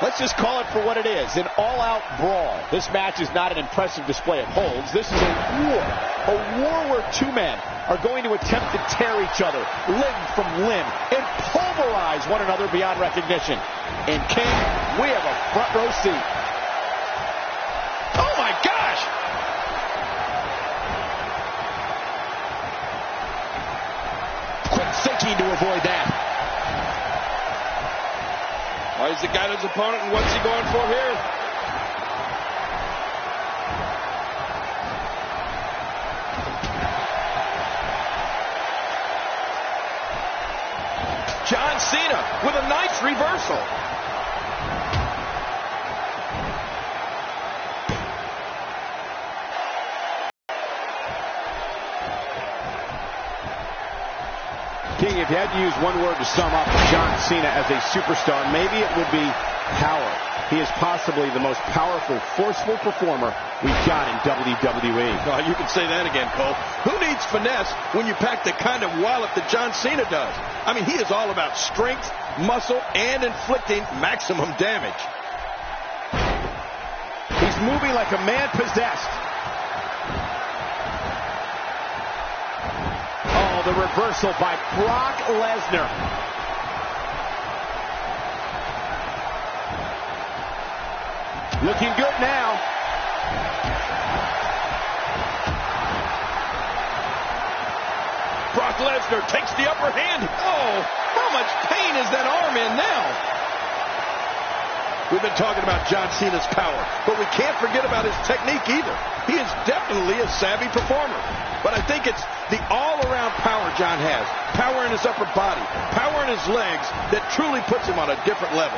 Let's just call it for what it is, an all-out brawl. This match is not an impressive display of holds. This is a war where two men are going to attempt to tear each other limb from limb and pulverize one another beyond recognition. And King, we have a front row seat. Oh my gosh! Quick thinking to avoid that. Well, he's got his opponent, and what's he going for here? John Cena with a nice reversal. King, if you had to use one word to sum up John Cena as a superstar, maybe it would be power. He is possibly the most powerful, forceful performer we've got in WWE. Oh, you can say that again, Cole. Who needs finesse when you pack the kind of wallop that John Cena does? I mean, he is all about strength, muscle, and inflicting maximum damage. He's moving like a man possessed. The reversal by Brock Lesnar. Looking good now. Brock Lesnar takes the upper hand. Oh, how much pain is that arm in now? We've been talking about John Cena's power, but we can't forget about his technique either. He is definitely a savvy performer. But I think it's the all-around power John has. Power in his upper body, power in his legs that truly puts him on a different level.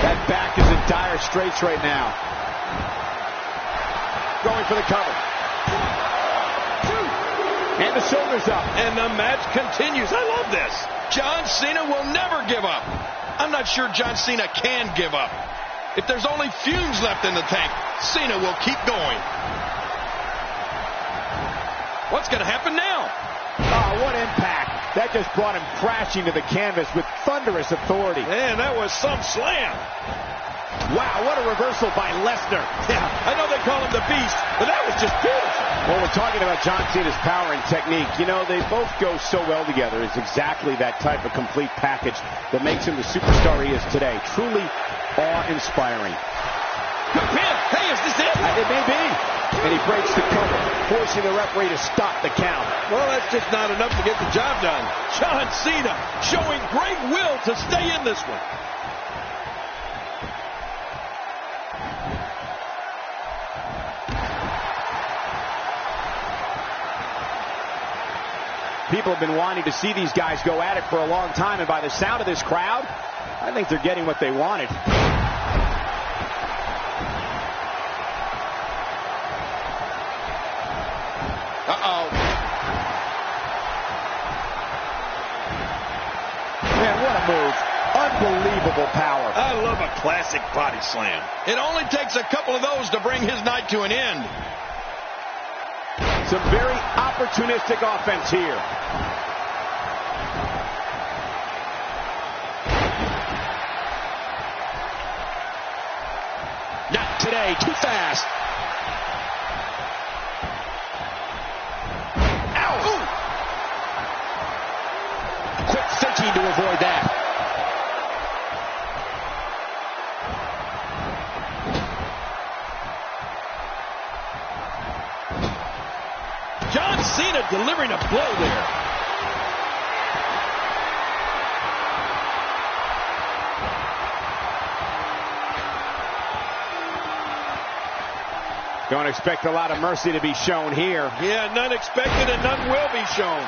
That back is in dire straits right now. Going for the cover. And the shoulders up. And the match continues. I love this. John Cena will never give up. I'm not sure John Cena can give up. If there's only fumes left in the tank, Cena will keep going. What's going to happen now? Oh, what impact. That just brought him crashing to the canvas with thunderous authority. Man, that was some slam. Wow, what a reversal by Lesnar. Yeah, I know they call him the Beast, but that was just beautiful. Well, we're talking about John Cena's power and technique. You know, they both go so well together. It's exactly that type of complete package that makes him the superstar he is today. Truly awe-inspiring. Good pin. Hey, is this it? It may be. And he breaks the cover, forcing the referee to stop the count. Well, that's just not enough to get the job done. John Cena showing great will to stay in this one. People have been wanting to see these guys go at it for a long time, and by the sound of this crowd, I think they're getting what they wanted. Uh-oh. Man, what a move. Unbelievable power. I love a classic body slam. It only takes a couple of those to bring his night to an end. Some very opportunistic offense here. Not today, too fast. Ow! Ooh. Quick thinking to avoid that. John Cena delivering a blow there. Don't expect a lot of mercy to be shown here. Yeah, none expected and none will be shown.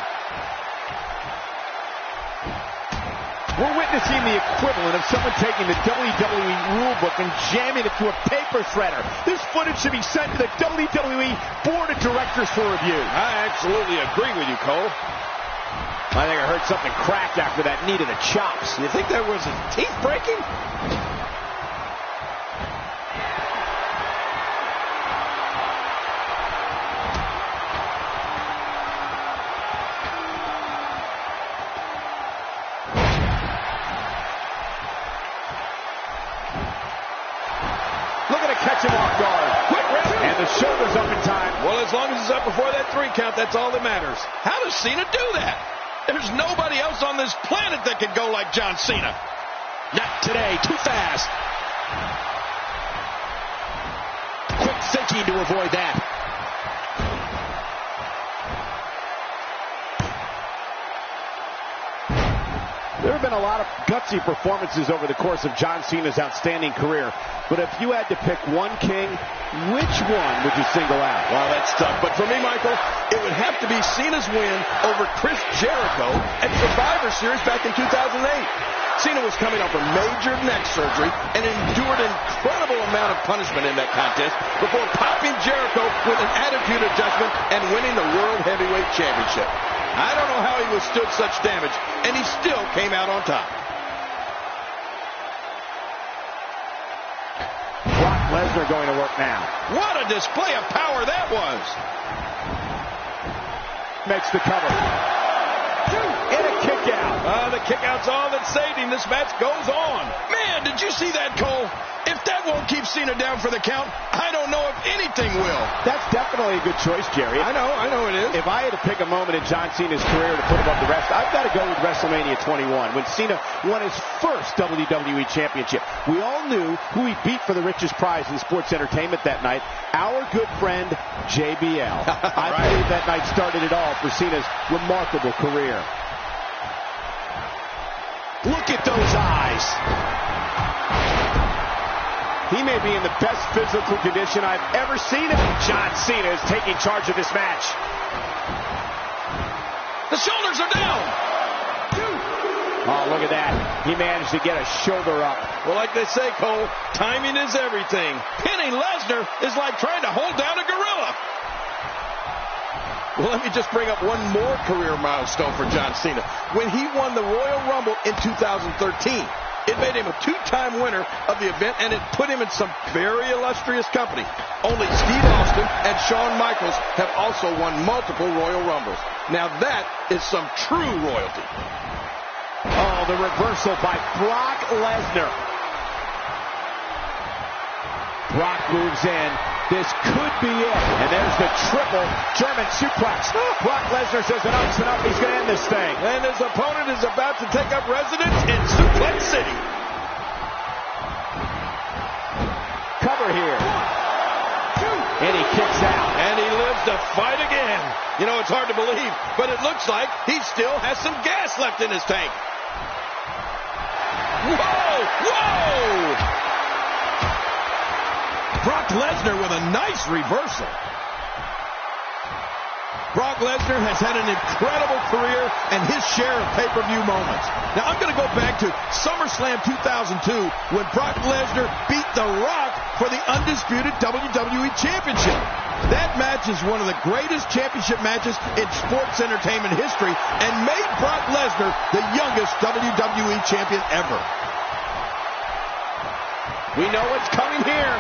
We're witnessing the equivalent of someone taking the WWE rulebook and jamming it to a paper shredder. This footage should be sent to the WWE Board of Directors for review. I absolutely agree with you, Cole. I think I heard something crack after that knee to the chops. You think that was his teeth breaking? him off guard. Quick rest. And the shoulder's up in time. Well, as long as it's up before that 3 count, that's all that matters. How does Cena do that? There's nobody else on this planet that can go like John Cena. Not today. Too fast. Quick thinking to avoid that. There have been a lot of gutsy performances over the course of John Cena's outstanding career. But if you had to pick one king, which one would you single out? Well, that's tough. But for me, Michael, it would have to be Cena's win over Chris Jericho at Survivor Series back in 2008. Cena was coming off a major neck surgery and endured an incredible amount of punishment in that contest before popping Jericho with an attitude adjustment and winning the World Heavyweight Championship. I don't know how he withstood such damage, and he still came out on top. Brock Lesnar going to work now. What a display of power that was. Makes the cover. And a kick out. The kick out's all that saved him. This match goes on. Man, did you see that, Cole? If that won't keep Cena down for the count, I don't know if anything will. That's definitely a good choice, Jerry. I know it is. If I had to pick a moment in John Cena's career to put above the rest, I've got to go with WrestleMania 21, when Cena won his first WWE Championship. We all knew who he beat for the richest prize in sports entertainment that night, our good friend, JBL. I believe that night started it all for Cena's remarkable career. Look at those eyes. He may be in the best physical condition I've ever seen him. John Cena is taking charge of this match. The shoulders are down. Oh, look at that. He managed to get a shoulder up. Well, like they say, Cole, timing is everything. Pinning Lesnar is like trying to hold down a gorilla. Well, let me just bring up one more career milestone for John Cena. When he won the Royal Rumble in 2013, it made him a 2-time winner of the event, and it put him in some very illustrious company. Only Steve Austin and Shawn Michaels have also won multiple Royal Rumbles. Now that is some true royalty. Oh, the reversal by Brock Lesnar. Brock moves in. This could be it. And there's the triple German suplex. Brock Lesnar says enough's enough. He's going to end this thing. And his opponent is about to take up residence in Suplex City. Cover here. And he kicks out. And he lives to fight again. You know, it's hard to believe, but it looks like he still has some gas left in his tank. Whoa! Whoa! Brock Lesnar with a nice reversal. Brock Lesnar has had an incredible career and his share of pay-per-view moments. Now, I'm going to go back to SummerSlam 2002 when Brock Lesnar beat The Rock for the undisputed WWE Championship. That match is one of the greatest championship matches in sports entertainment history and made Brock Lesnar the youngest WWE champion ever. We know what's coming here.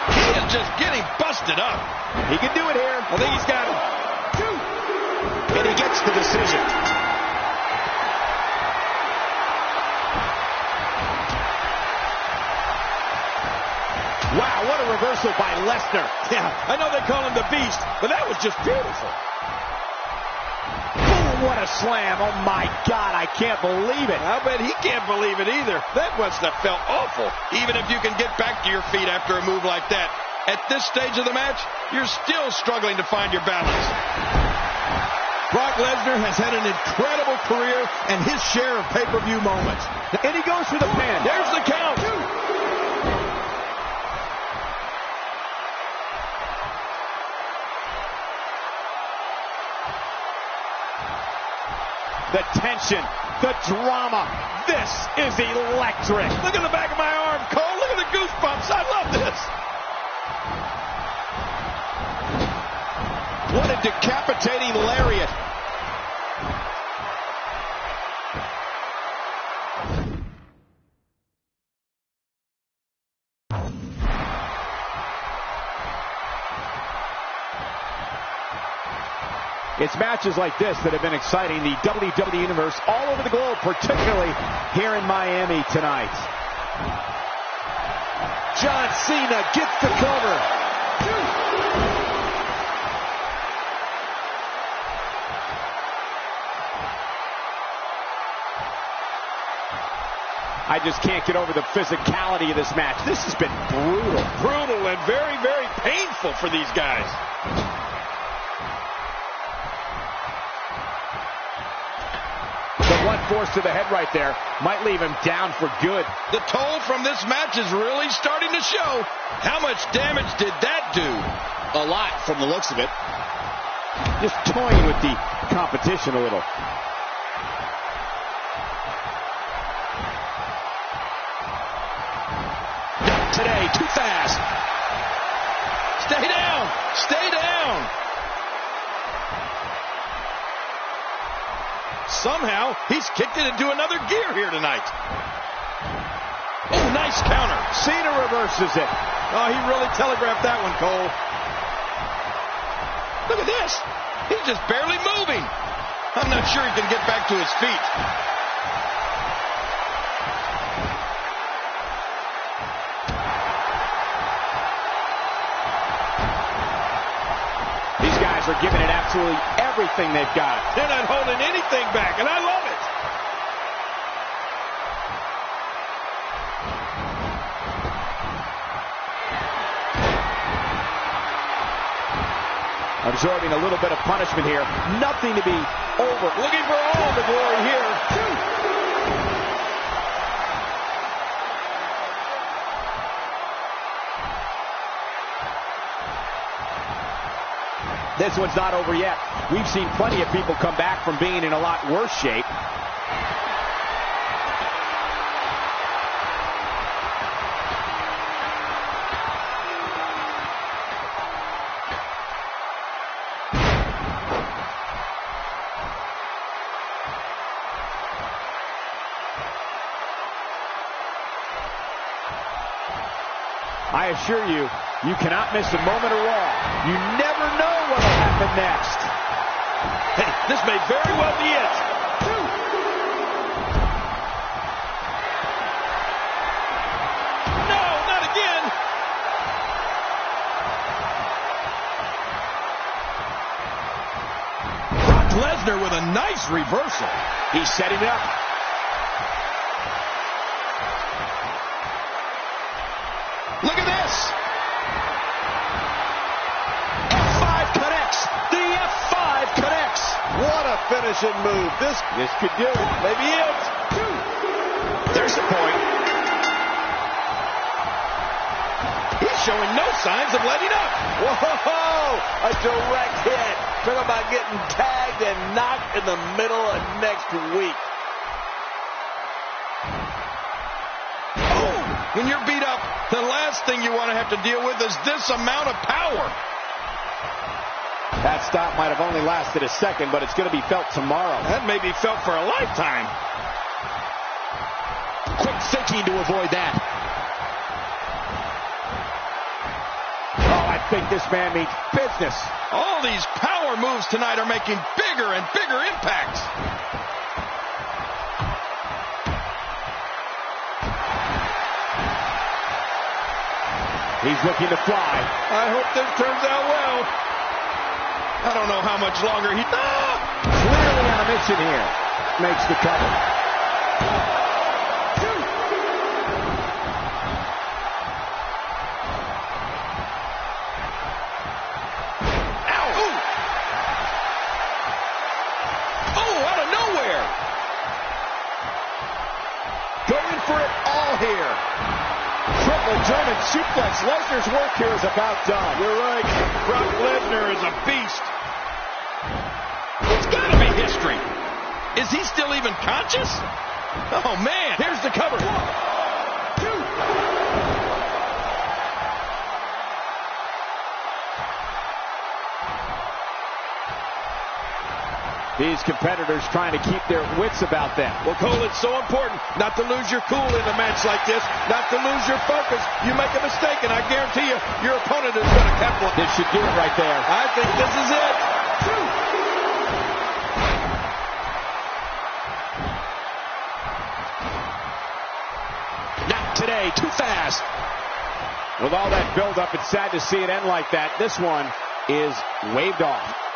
He is just getting busted up. He can do it here. I think he's got it. And he gets the decision. Wow, what a reversal by Lesnar. Yeah, I know they call him the Beast, but that was just beautiful. Boom, what a slam. Oh, my God, I can't believe it. I bet he can't believe it either. That must have felt awful. Even if you can get back to your feet after a move like that, at this stage of the match, you're still struggling to find your balance. Brock Lesnar has had an incredible career and his share of pay-per-view moments. And he goes for the pin. There's the count. The tension, the drama. This is electric. Look at the back of my arm, Cole. Look at the goosebumps. I love this. What a decapitating lariat. It's matches like this that have been exciting the WWE Universe all over the globe, particularly here in Miami tonight. John Cena gets the cover. I just can't get over the physicality of this match. This has been brutal. Brutal and very, very painful for these guys. The one force to the head right there might leave him down for good. The toll from this match is really starting to show. How much damage did that do? A lot from the looks of it. Just toying with the competition a little. Not today, too fast. Stay down! Stay down! Somehow, he's kicked it into another gear here tonight. Oh, nice counter. Cena reverses it. Oh, he really telegraphed that one, Cole. Look at this. He's just barely moving. I'm not sure he can get back to his feet. These guys are giving it absolutely everything they've got. They're not holding anything back, and I love it. Absorbing a little bit of punishment here. Nothing to be over. Looking for all the glory here. This one's not over yet. We've seen plenty of people come back from being in a lot worse shape. I assure you, you cannot miss a moment of Raw. You never know what will happen next. Hey, this may very well be it. No, not again. Brock Lesnar with a nice reversal. He's setting it up. Look at this. F5 connects. The F5 connects. What a finishing move. This could do it. Maybe it. There's the point. He's showing no signs of letting up. Whoa! A direct hit. Talk about getting tagged and knocked in the middle of next week. When you're beat up, the last thing you want to have to deal with is this amount of power. That stop might have only lasted a second, but it's going to be felt tomorrow. That may be felt for a lifetime. Quick thinking to avoid that. Oh, I think this man means business. All these power moves tonight are making bigger and bigger impacts. He's looking to fly. I hope this turns out well. I don't know how much longer he... Clearly on a mission here. Makes the cover. Ow! Ooh. Oh, out of nowhere. Going for it all here. Triple German suplex. Lesnar's work here is about done. You're right. Brock Lesnar is a beast. It's got to be history. Is he still even conscious? Oh, man. Here's the cover. 1, 2. These competitors trying to keep their wits about them. Well, Cole, it's so important not to lose your cool in a match like this, not to lose your focus. You make a mistake, and I guarantee you, your opponent is going to capitalize. This should do it right there. I think this is it. Not today, too fast. With all that buildup, it's sad to see it end like that. This one is waved off.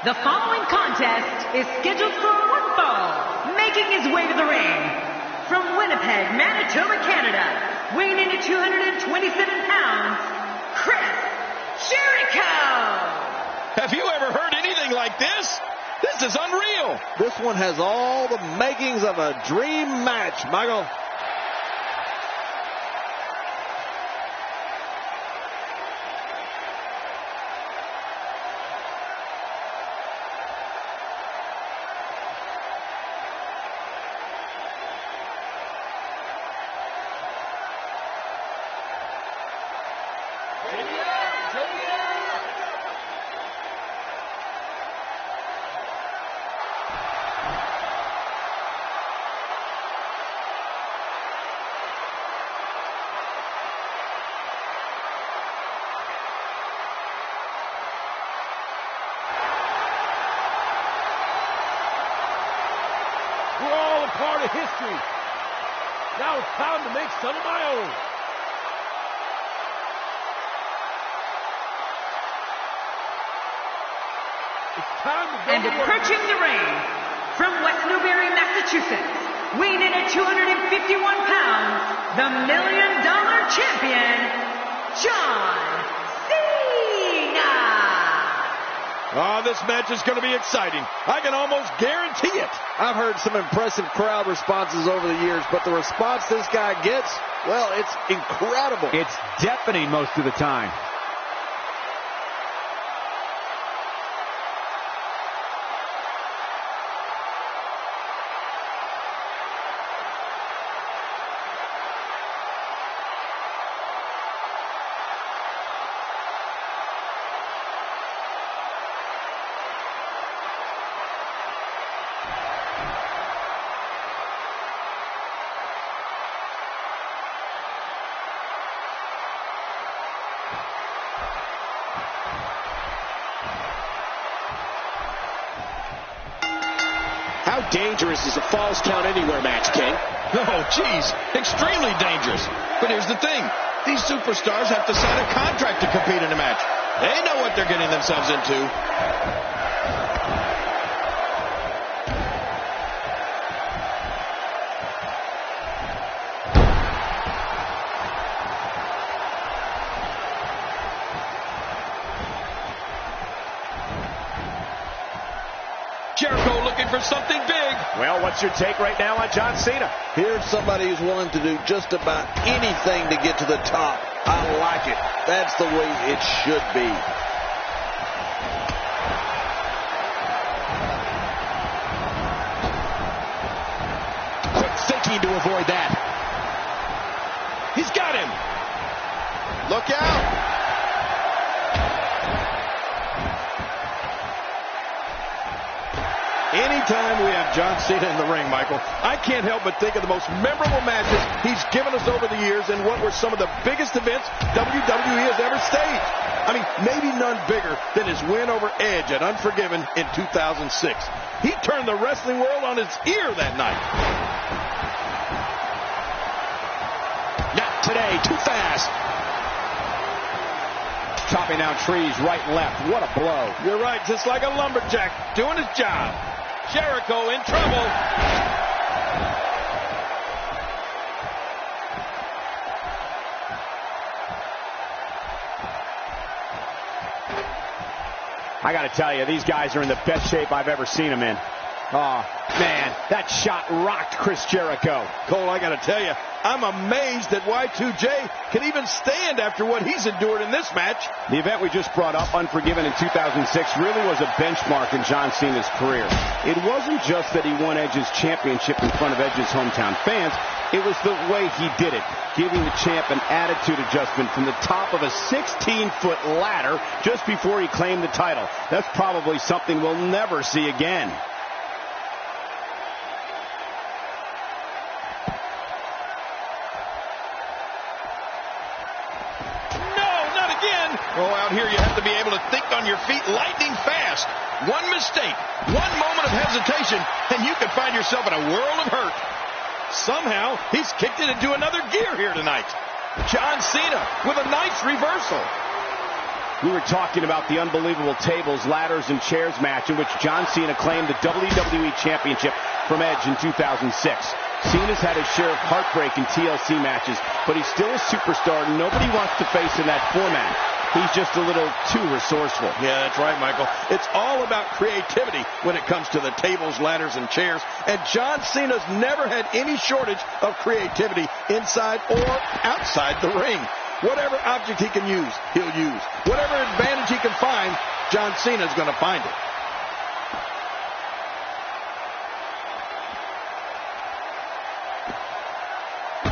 The following contest is scheduled for one fall. Making his way to the ring from Winnipeg, Manitoba, Canada, weighing in at 227 pounds, Chris Jericho. Have you ever heard anything like this? This is unreal. This one has all the makings of a dream match, Michael. We're all a part of history. Now it's time to make some of my own. It's time to go And approaching the ring from West Newbury, Massachusetts, weighing in at 251 pounds, the $1 Million Champion, John Cena. Oh, this match is going to be exciting. I can almost guarantee it. I've heard some impressive crowd responses over the years, but the response this guy gets, well, it's incredible. It's deafening most of the time. dangerous as a Falls Count Anywhere match, King. Oh, geez, extremely dangerous. But here's the thing. These superstars have to sign a contract to compete in a match. They know what they're getting themselves into. Jericho looking for something big. Well, what's your take right now on John Cena? Here's somebody who's willing to do just about anything to get to the top. I like it. That's the way it should be. Quick thinking to avoid that. He's got him. Look out. Anytime we have John Cena in the ring, Michael, I can't help but think of the most memorable matches he's given us over the years and what were some of the biggest events WWE has ever staged. I mean, maybe none bigger than his win over Edge at Unforgiven in 2006. He turned the wrestling world on its ear that night. Not today, too fast. Chopping down trees right and left. What a blow. You're right, just like a lumberjack doing his job. Jericho in trouble. I got to tell you, these guys are in the best shape I've ever seen them in. Oh, man, that shot rocked Chris Jericho. Cole, I got to tell you, I'm amazed that Y2J can even stand after what he's endured in this match. The event we just brought up, Unforgiven in 2006, really was a benchmark in John Cena's career. It wasn't just that he won Edge's championship in front of Edge's hometown fans. It was the way he did it, giving the champ an attitude adjustment from the top of a 16-foot ladder just before he claimed the title. That's probably something we'll never see again. Oh, out here you have to be able to think on your feet lightning fast. One mistake, one moment of hesitation, and you could find yourself in a world of hurt. Somehow, he's kicked it into another gear here tonight. John Cena with a nice reversal. We were talking about the unbelievable tables, ladders, and chairs match in which John Cena claimed the WWE Championship from Edge in 2006. Cena's had his share of heartbreak in TLC matches, but he's still a superstar nobody wants to face in that format. He's just a little too resourceful. Yeah, that's right, Michael. It's all about creativity when it comes to the tables, ladders, and chairs. And John Cena's never had any shortage of creativity inside or outside the ring. Whatever object he can use, he'll use. Whatever advantage he can find, John Cena's going to find it.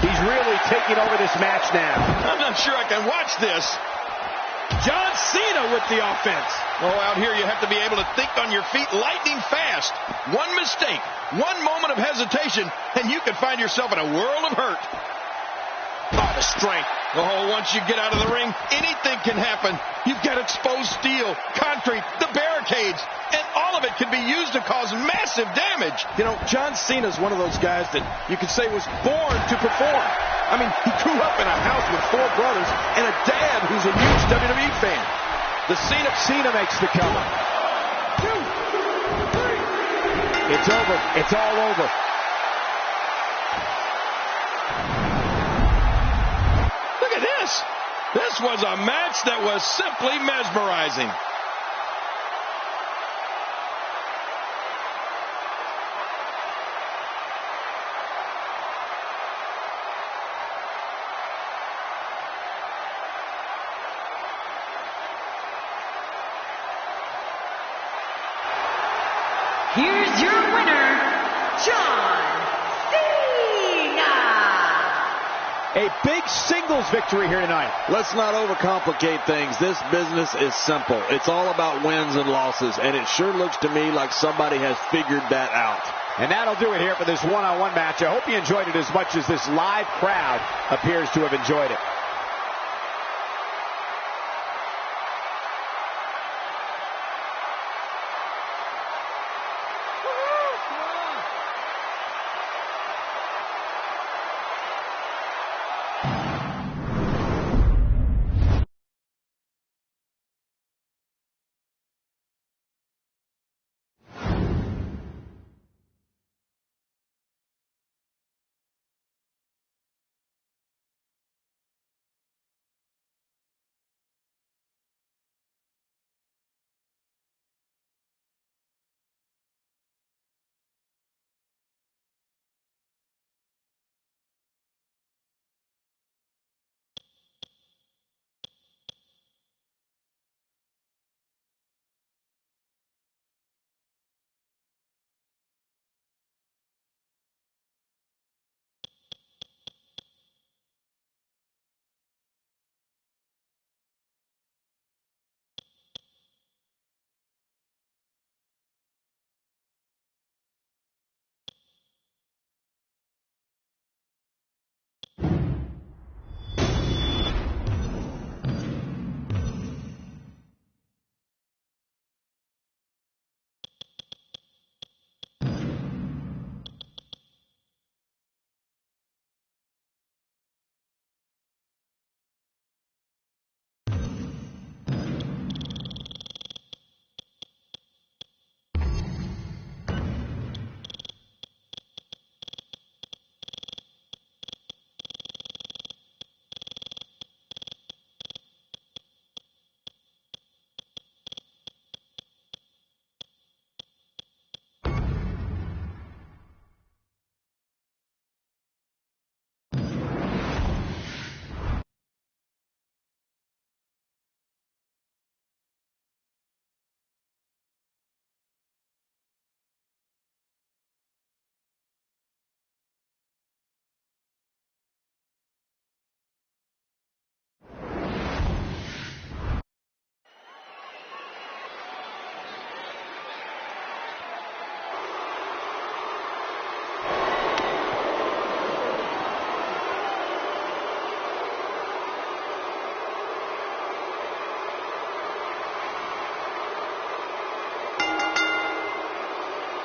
He's really taking over this match now. I'm not sure I can watch this. John Cena with the offense. Oh, out here you have to be able to think on your feet lightning fast. One mistake, one moment of hesitation, and you could find yourself in a world of hurt. Oh, the strength. Oh, once you get out of the ring, anything can happen. You've got exposed steel, concrete, the barricades, and all of it can be used to cause massive damage. You know, John Cena's one of those guys that you could say was born to perform. I mean, he grew up in a house with 4 brothers and a dad who's a huge WWE fan. The Cena makes the cover. 2, 3. It's over. It's all over. Look at this. This was a match that was simply mesmerizing. Here's your winner, John Cena. A big singles victory here tonight. Let's not overcomplicate things. This business is simple. It's all about wins and losses, and it sure looks to me like somebody has figured that out. And that'll do it here for this one-on-one match. I hope you enjoyed it as much as this live crowd appears to have enjoyed it.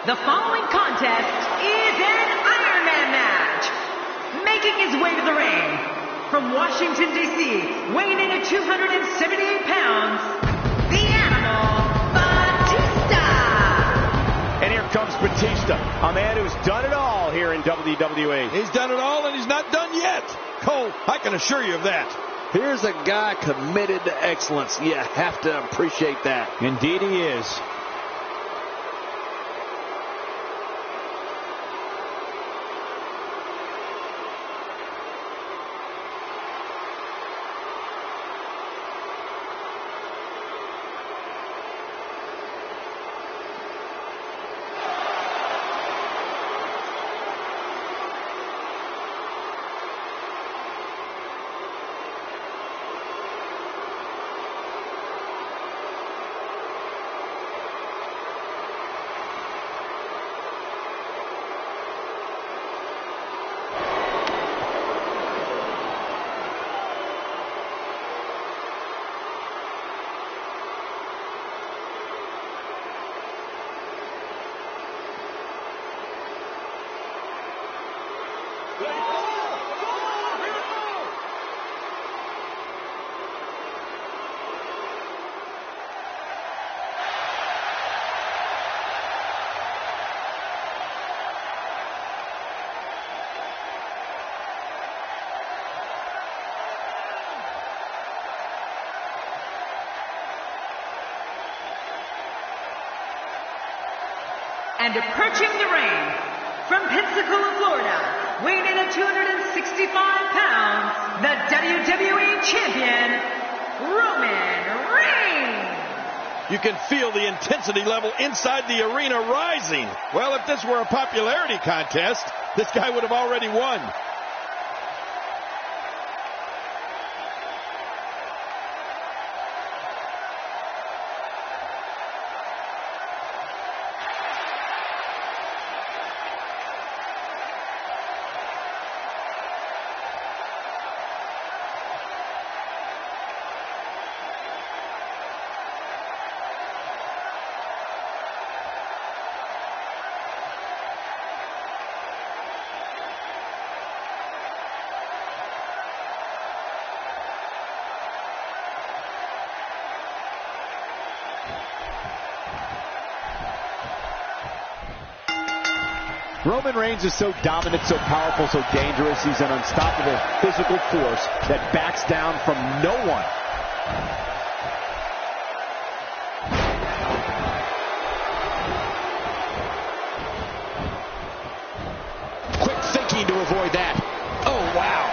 The following contest is an Iron Man match. Making his way to the ring from Washington, D.C., weighing in at 278 pounds, the Animal, Batista. And here comes Batista, a man who's done it all here in WWE. He's done it all, and he's not done yet. Cole, I can assure you of that. Here's a guy committed to excellence. You have to appreciate that. Indeed he is. And approaching the ring from Pensacola, Florida, weighing in at 265 pounds, the WWE Champion, Roman Reigns. You can feel the intensity level inside the arena rising. Well, if this were a popularity contest, this guy would have already won. Roman Reigns is so dominant, so powerful, so dangerous. He's an unstoppable physical force that backs down from no one. Quick thinking to avoid that. Oh, wow.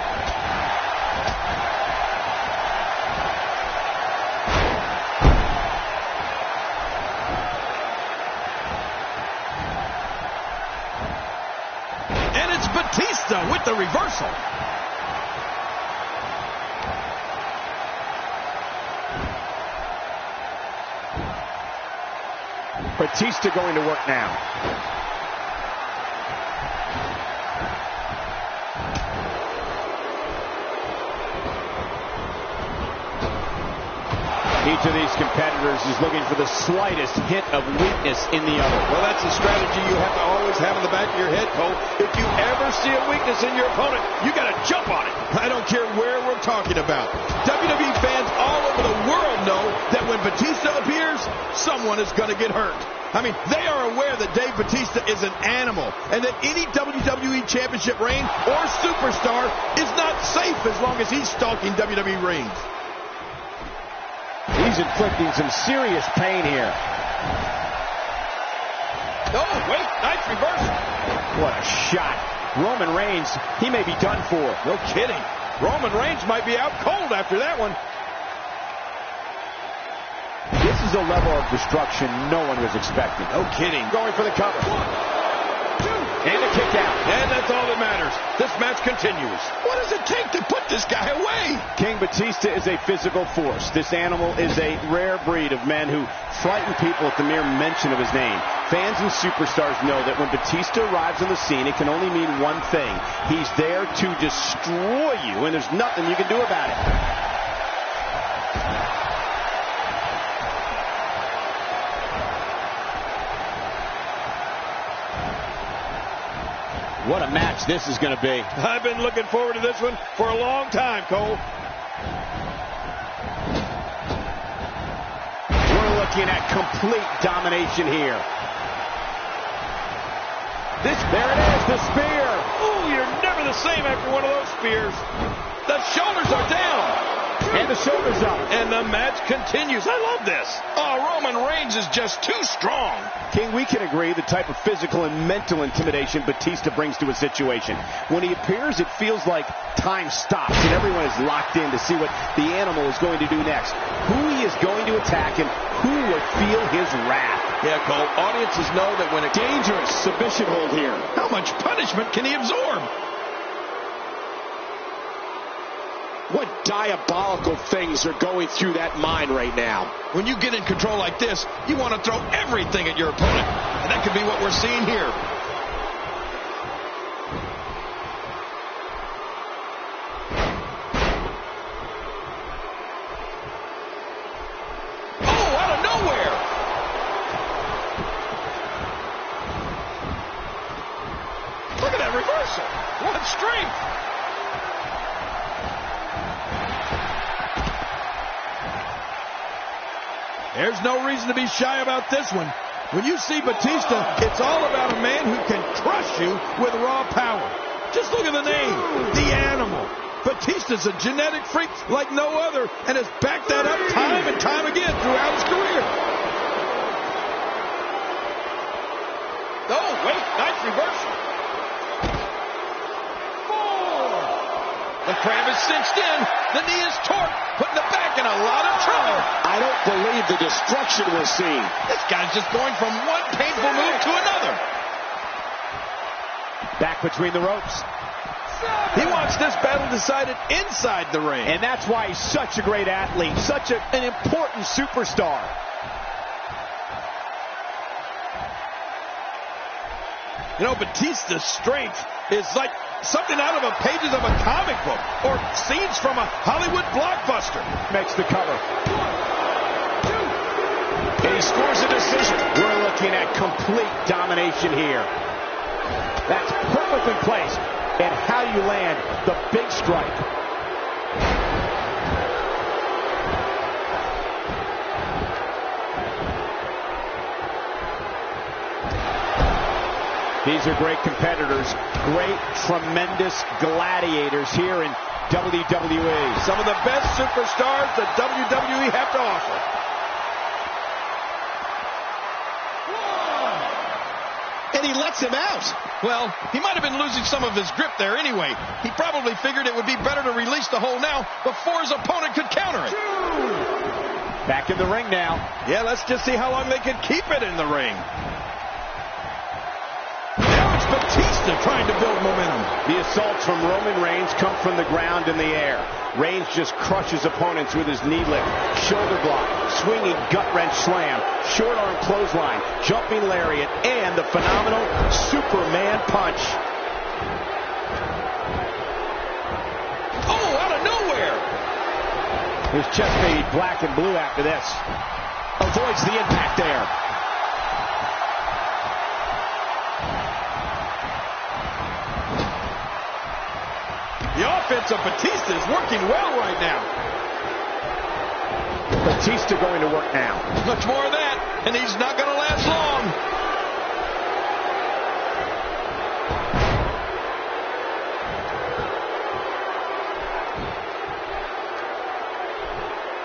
Batista with the reversal. Batista going to work now. Each of these competitors is looking for the slightest hint of weakness in the other. Well, that's a strategy you have to always have in the back of your head, Cole. If you ever see a weakness in your opponent, you got to jump on it. I don't care where we're talking about. WWE fans all over the world know that when Batista appears, someone is going to get hurt. I mean, they are aware that Dave Batista is an animal and that any WWE Championship reign or superstar is not safe as long as he's stalking WWE rings. He's inflicting some serious pain here. Oh, wait, nice reversal. What a shot. Roman Reigns, he may be done for. No kidding. Roman Reigns might be out cold after that one. This is a level of destruction no one was expecting. No kidding. Going for the cover. 1, 2, and a kick out. And that's all that matters. This match continues. What does it take to put this guy away? King Batista is a physical force. This animal is a rare breed of men who frighten people at the mere mention of his name. Fans and superstars know that when Batista arrives on the scene, it can only mean one thing. He's there to destroy you, and there's nothing you can do about it. What a match this is going to be. I've been looking forward to this one for a long time, Cole. We're looking at complete domination here. There it is, the spear. Ooh, you're never the same after one of those spears. The shoulders are down. And the shoulders up. And the match continues. I love this. Oh, Roman Reigns is just too strong. King, we can agree the type of physical and mental intimidation Batista brings to a situation. When he appears, it feels like time stops and everyone is locked in to see what the animal is going to do next, who he is going to attack, and who will feel his wrath. Yeah, Cole, audiences know that when a Dangerous submission hold here. How much punishment can he absorb? What diabolical things are going through that mind right now? When you get in control like this, you want to throw everything at your opponent. And that could be what we're seeing here. Oh, out of nowhere! Look at that reversal. What strength! There's no reason to be shy about this one. When you see Batista, it's all about a man who can crush you with raw power. Just look at the name, The Animal. Batista's a genetic freak like no other and has backed that up time and time again throughout his career. Oh, wait, nice reversal. 4. The crab is cinched in. The knee is torqued, putting the back in a lot of trouble. I don't believe the destruction we're seeing. This guy's just going from one painful move to another. Back between the ropes. He wants this battle decided inside the ring. And that's why he's such a great athlete, such an important superstar. You know, Batista's strength is like something out of the pages of a comic book or scenes from a Hollywood blockbuster. Makes the cover. 1, 2. And he scores a decision. We're looking at complete domination here. That's perfectly placed. And how you land the big strike. These are great competitors, great, tremendous gladiators here in WWE. Some of the best superstars that WWE have to offer. And he lets him out. Well, he might have been losing some of his grip there anyway. He probably figured it would be better to release the hold now before his opponent could counter it. 2. Back in the ring now. Yeah, let's just see how long they can keep it in the ring. Batista trying to build momentum. The assaults from Roman Reigns come from the ground in the air. Reigns just crushes opponents with his knee lift, shoulder block, swinging gut-wrench slam, short arm clothesline, jumping lariat, and the phenomenal Superman punch. Oh, out of nowhere! His chest may be black and blue after this. Avoids the impact there. The offense of Batista is working well right now. Batista going to work now. Much more of that, and he's not going to last long.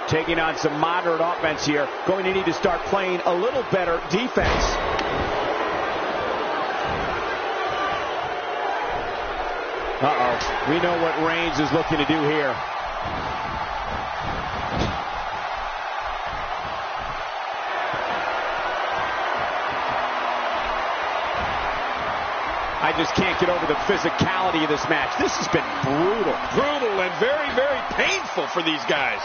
Taking on some moderate offense here. Going to need to start playing a little better defense. Uh-oh. We know what Reigns is looking to do here. I just can't get over the physicality of this match. This has been brutal. Brutal and very, very painful for these guys.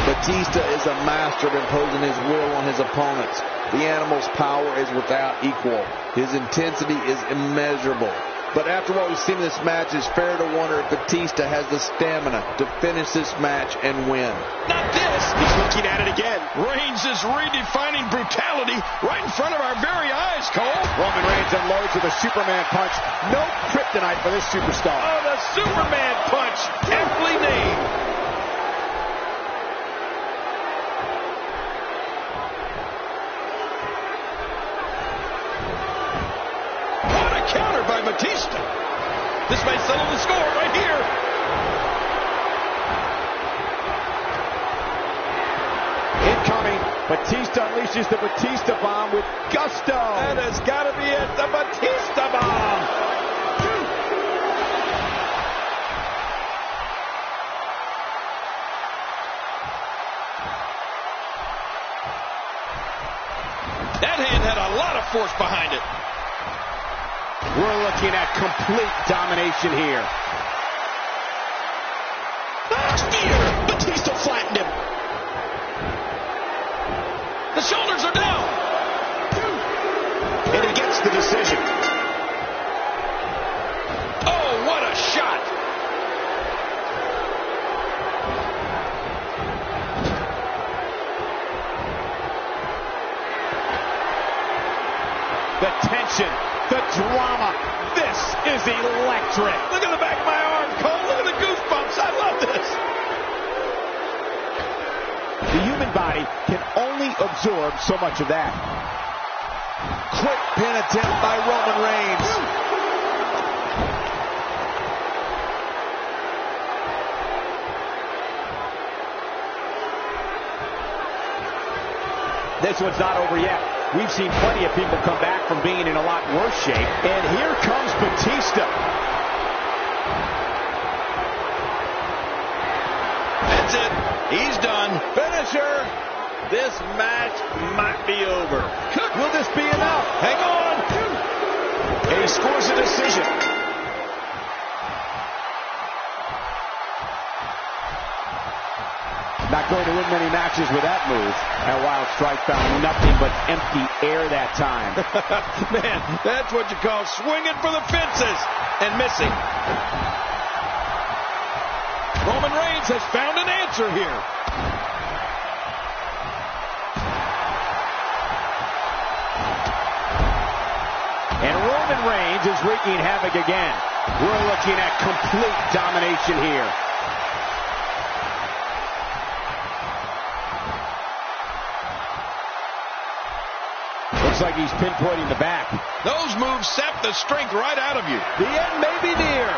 Batista is a master of imposing his will on his opponents. The Animal's power is without equal. His intensity is immeasurable. But after what we've seen in this match, it's fair to wonder if Batista has the stamina to finish this match and win. Not this! this. He's looking at it again. Reigns is redefining brutality right in front of our very eyes, Cole. Roman Reigns unloads with a Superman punch. No kryptonite for this superstar. Oh, the Superman punch, aptly named. What a counter by Batista. This may settle the score right here. Incoming. Batista unleashes the Batista bomb with gusto. That has got to be it. The Batista bomb. That hand had a lot of force behind it. We're looking at complete domination here. Spear! Batista flattened him. The shoulders are down. And he gets the decision. Oh, what a shot. The tension, the drama. This is electric. Look at the back of my arm, Cole. Look at the goosebumps. I love this. The human body can only absorb so much of that. Quick pin attempt by Roman Reigns. This one's not over yet. We've seen plenty of people come back from being in a lot worse shape. And here comes Batista. That's it. He's done. Finisher. This match might be over. Will this be enough? Hang on. And he scores a decision. Not going to win many matches with that move. That wild strike found nothing but empty air that time. Man, that's what you call swinging for the fences and missing. Roman Reigns has found an answer here. And Roman Reigns is wreaking havoc again. We're looking at complete domination here. Looks like he's pinpointing the back. Those moves sap the strength right out of you. The end may be near.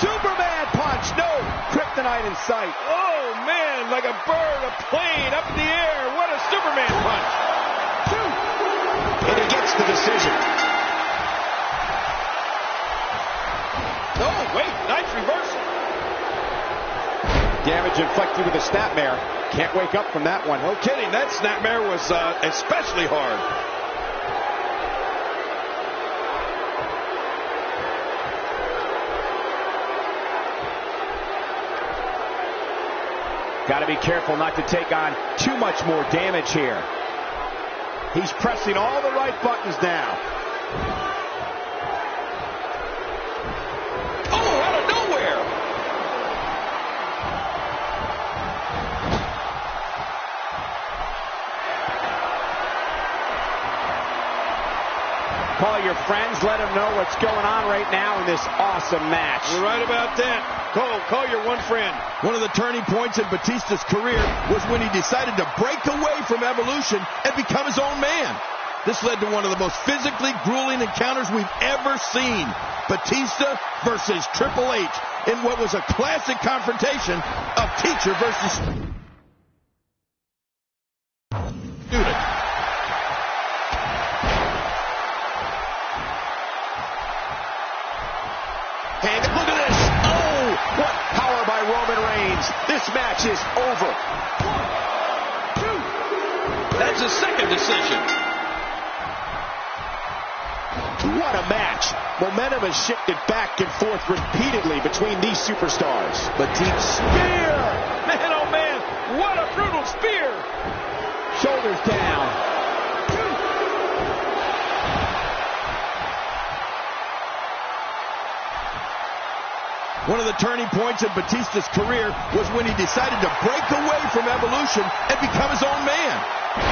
Superman punch. No kryptonite in sight. Oh, man, like a bird, a plane up in the air. What a Superman punch. And he gets the decision. Oh, wait, nice reversal. Damage inflicted with a snapmare. Can't wake up from that one. No kidding, that snapmare was especially hard. Got to be careful not to take on too much more damage here. He's pressing all the right buttons now. Oh, out of nowhere. Call your friends, let them know what's going on right now in this awesome match. You're right about that. Call your one friend. One of the turning points in Batista's career was when he decided to break away from Evolution and become his own man. This led to one of the most physically grueling encounters we've ever seen. Batista versus Triple H in what was a classic confrontation of teacher versus student. And look at this. Oh, what power by Roman Reigns. This match is over. 1, 2. That's his second decision. What a match. Momentum has shifted back and forth repeatedly between these superstars. Batista spear. Man, oh man, what a brutal spear. Shoulders down. One of the turning points in Batista's career was when he decided to break away from Evolution and become his own man.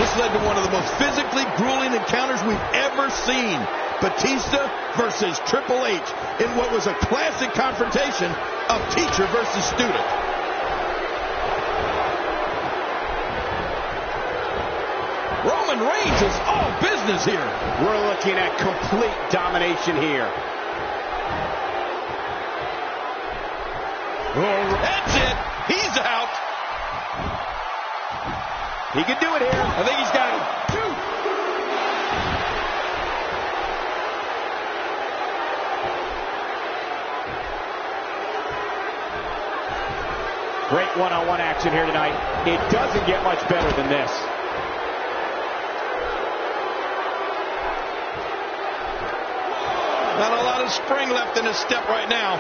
This led to one of the most physically grueling encounters we've ever seen. Batista versus Triple H in what was a classic confrontation of teacher versus student. Roman Reigns is all business here. We're looking at complete domination here. That's it. He's out. He can do it here. I think he's got him. Great one-on-one action here tonight. It doesn't get much better than this. Not a lot of spring left in his step right now.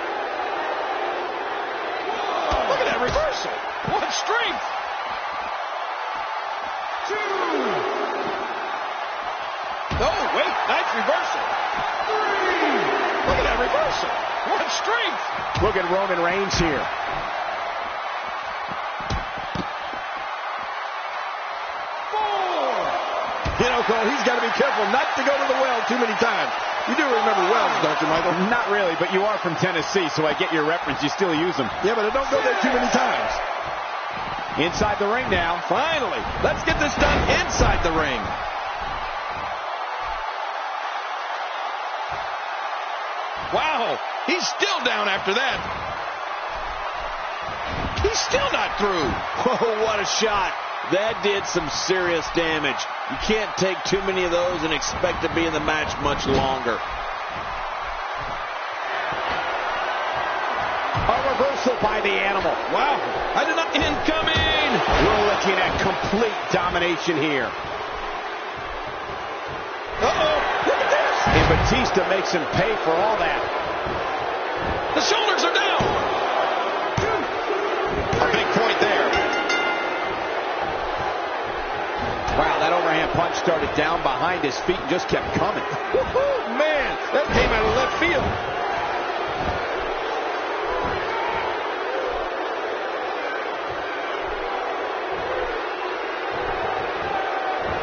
Look at that reversal. What strength. 2. Oh, wait. Nice reversal. 3. Look at that reversal. What strength. Look at Roman Reigns here. 4. You know, Cole, he's got to be careful not to go to the well too many times. You do remember wells, don't you, Michael? Not really, but you are from Tennessee, so I get your reference. You still use them. Yeah, but don't go there too many times. Inside the ring now. Finally, let's get this done inside the ring. Wow, he's still down after that. He's still not through. Oh, what a shot. That did some serious damage. You can't take too many of those and expect to be in the match much longer. A reversal by the animal. Wow, I did not incoming. We're looking at complete domination here. Uh-oh, look at this. And Batista makes him pay for all that. The shoulders are down. A big point there. Wow, that overhand punch started down behind his feet and just kept coming. Woohoo, man, that came out of left field.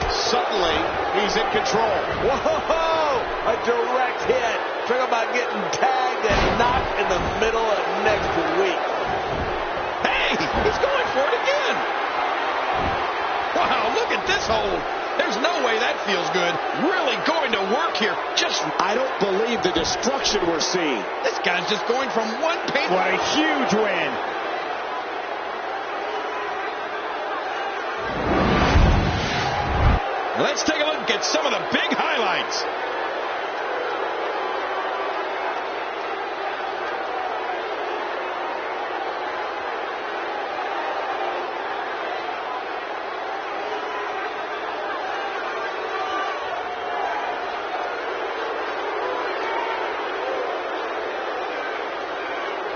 Suddenly, he's in control. Whoa! A direct hit. Talk about getting tagged and knocked in the middle of next week. Hey, he's going for it again. Wow, look at this hold. There's no way that feels good. Really going to work here. I don't believe the destruction we're seeing. This guy's just going from one pain. What a huge win. Let's take a look at some of the big highlights.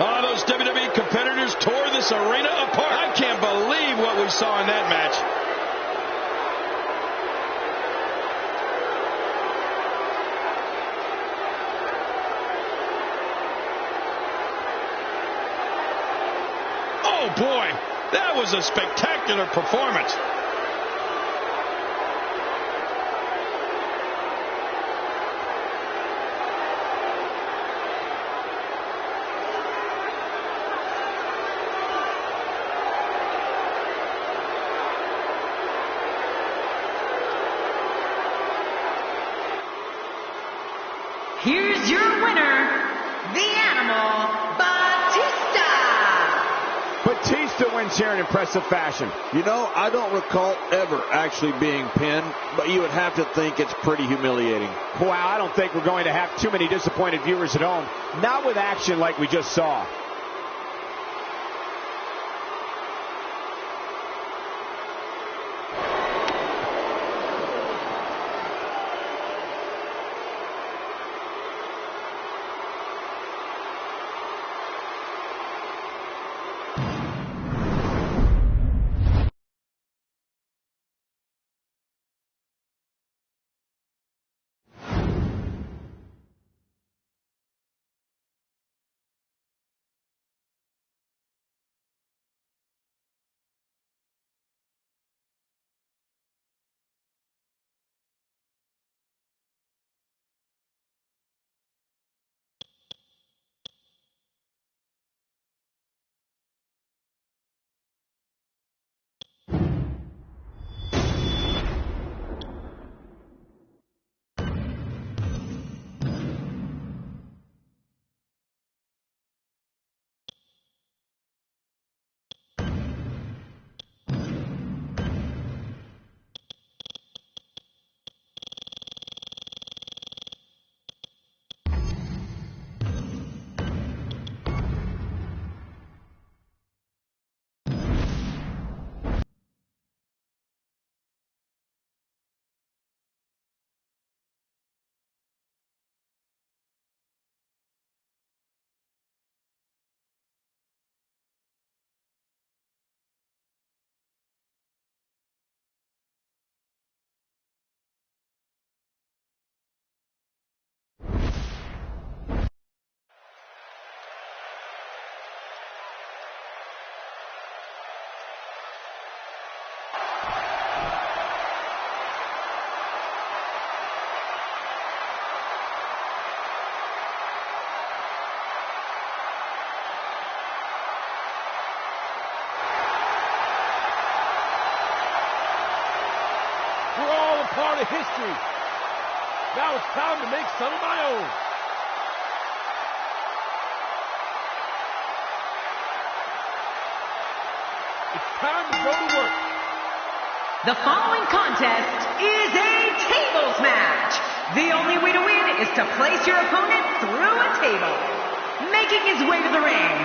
Oh, those WWE competitors tore this arena apart. I can't believe what we saw in that match. Oh, boy, that was a spectacular performance. Here's your winner, the Animal, Batista. Batista wins here in impressive fashion. You know, I don't recall ever actually being pinned, but you would have to think it's pretty humiliating. Wow, I don't think we're going to have too many disappointed viewers at home. Not with action like we just saw. of history. Now it's time to make some of my own. It's time to go to work. The following contest is a tables match. The only way to win is to place your opponent through a table. Making his way to the ring,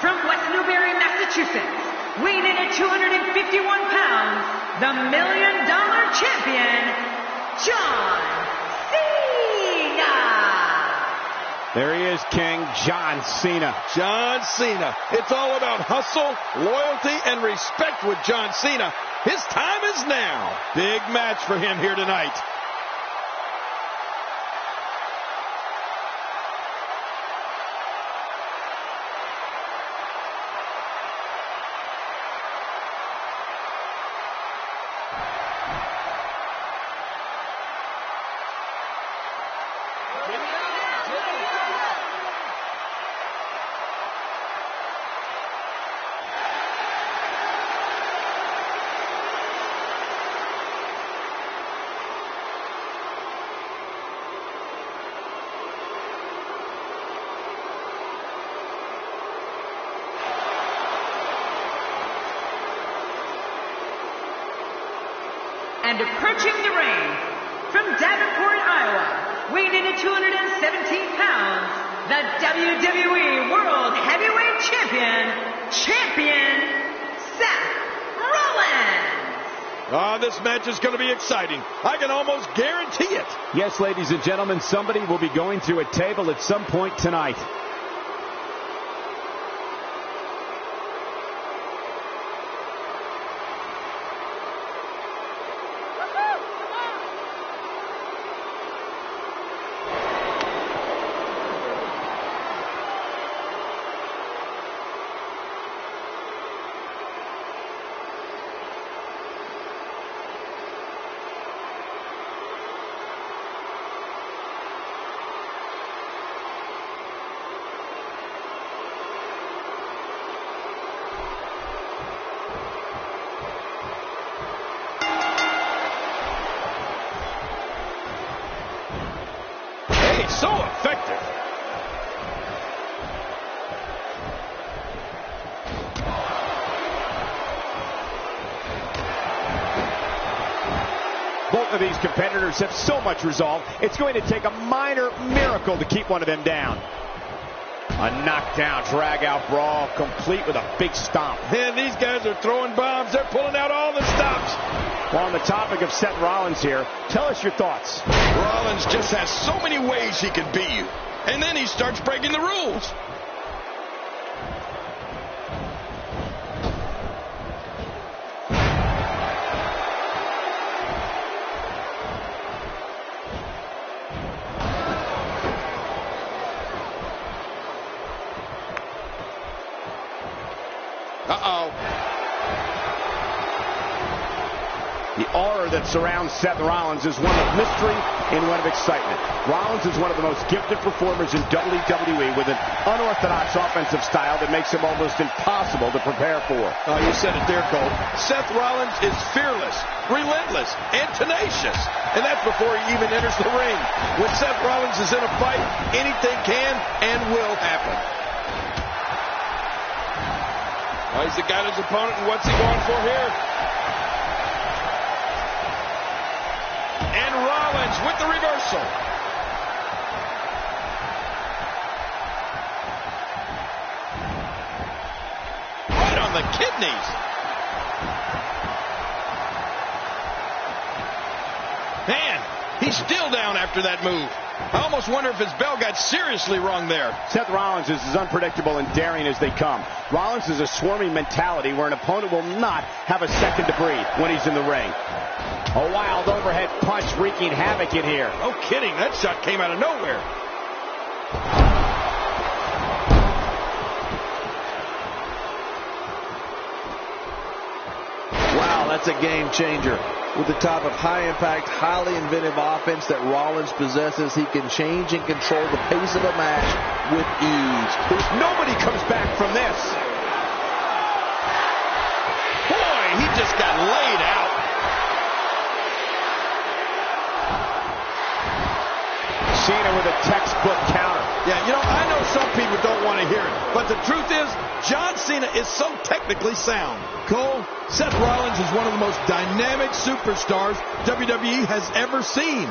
from West Newbury, Massachusetts, weighing in at 251 pounds, the $1 Million Champion, John Cena. There he is, King John Cena. John Cena. It's all about hustle, loyalty, and respect with John Cena. His time is now. Big match for him here tonight. And approaching the ring, from Davenport, Iowa, weighing in at 217 pounds, the WWE World Heavyweight Champion, Seth Rollins. This match is going to be exciting. I can almost guarantee it. Yes, ladies and gentlemen, somebody will be going through a table at some point tonight. So effective. Both of these competitors have so much resolve, it's going to take a minor miracle to keep one of them down. A knockdown, drag-out brawl, complete with a big stomp. Man, these guys are throwing bombs. They're pulling out all the stops. Well, on the topic of Seth Rollins here, tell us your thoughts. Rollins just has so many ways he can beat you. And then he starts breaking the rules. Uh-oh. The aura that surrounds Seth Rollins is one of mystery and one of excitement. Rollins is one of the most gifted performers in WWE with an unorthodox offensive style that makes him almost impossible to prepare for. Oh, you said it there, Cole. Seth Rollins is fearless, relentless, and tenacious. And that's before he even enters the ring. When Seth Rollins is in a fight, anything can and will happen. Oh, he's got his opponent, and what's he going for here? And Rollins with the reversal. Right on the kidneys. Man, he's still down after that move. I almost wonder if his bell got seriously wrong there. Seth Rollins is as unpredictable and daring as they come. Rollins is a swarming mentality where an opponent will not have a second to breathe when he's in the ring. A wild overhead punch wreaking havoc in here. No kidding, that shot came out of nowhere. Wow, that's a game changer. With the type of high-impact, highly inventive offense that Rollins possesses, he can change and control the pace of a match with ease. Nobody comes back from this. Boy, he just got laid out. Cena with a textbook counter. Yeah, you know, I know some people don't want to hear it, but the truth is, John Cena is so technically sound. Cole, Seth Rollins is one of the most dynamic superstars WWE has ever seen.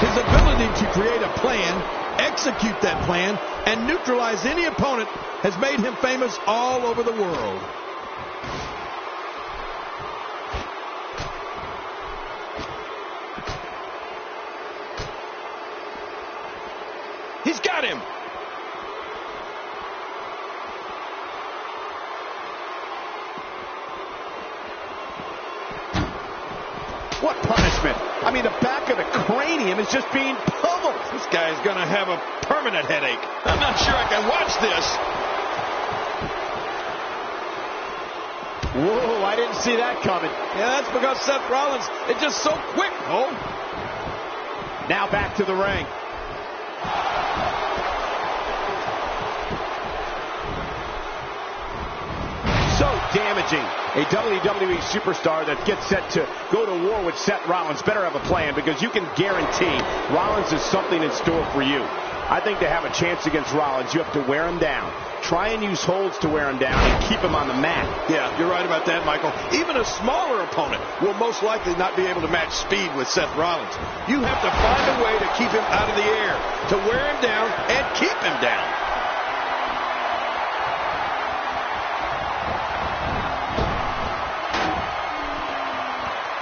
His ability to create a plan, execute that plan, and neutralize any opponent has made him famous all over the world. He's got him. What punishment? I mean, the back of the cranium is just being pummeled. This guy's going to have a permanent headache. I'm not sure I can watch this. Whoa, I didn't see that coming. Yeah, that's because Seth Rollins is just so quick, Cole. Now back to the ring. So damaging. A WWE superstar that gets set to go to war with Seth Rollins better have a plan, because you can guarantee Rollins has something in store for you. I think to have a chance against Rollins, you have to wear him down. Try and use holds to wear him down and keep him on the mat. Yeah, you're right about that, Michael. Even a smaller opponent will most likely not be able to match speed with Seth Rollins. You have to find a way to keep him out of the air, to wear him down and keep him down.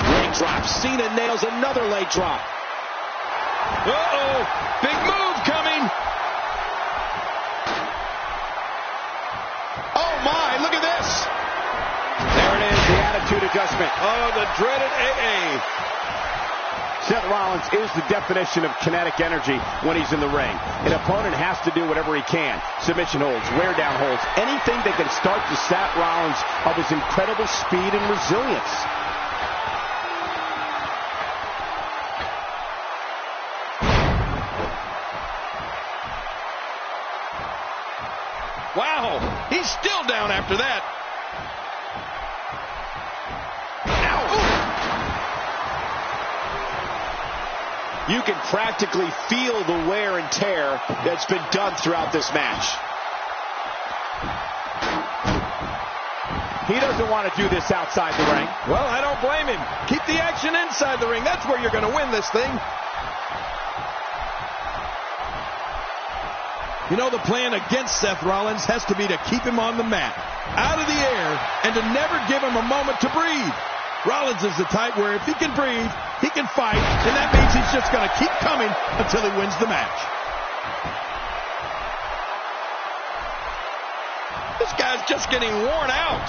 Leg drop. Cena nails another leg drop. Uh-oh, big move coming. Oh my, look at this. There it is, the attitude adjustment. Oh, the dreaded AA. Seth Rollins is the definition of kinetic energy when he's in the ring. An opponent has to do whatever he can. Submission holds, wear down holds, anything that can start to sap Rollins of his incredible speed and resilience. Wow, he's still down after that. You can practically feel the wear and tear that's been done throughout this match. He doesn't want to do this outside the ring. Well, I don't blame him. Keep the action inside the ring. That's where you're going to win this thing. You know, the plan against Seth Rollins has to be to keep him on the mat, out of the air, and to never give him a moment to breathe. Rollins is the type where if he can breathe, he can fight, and that means he's just going to keep coming until he wins the match. This guy's just getting worn out.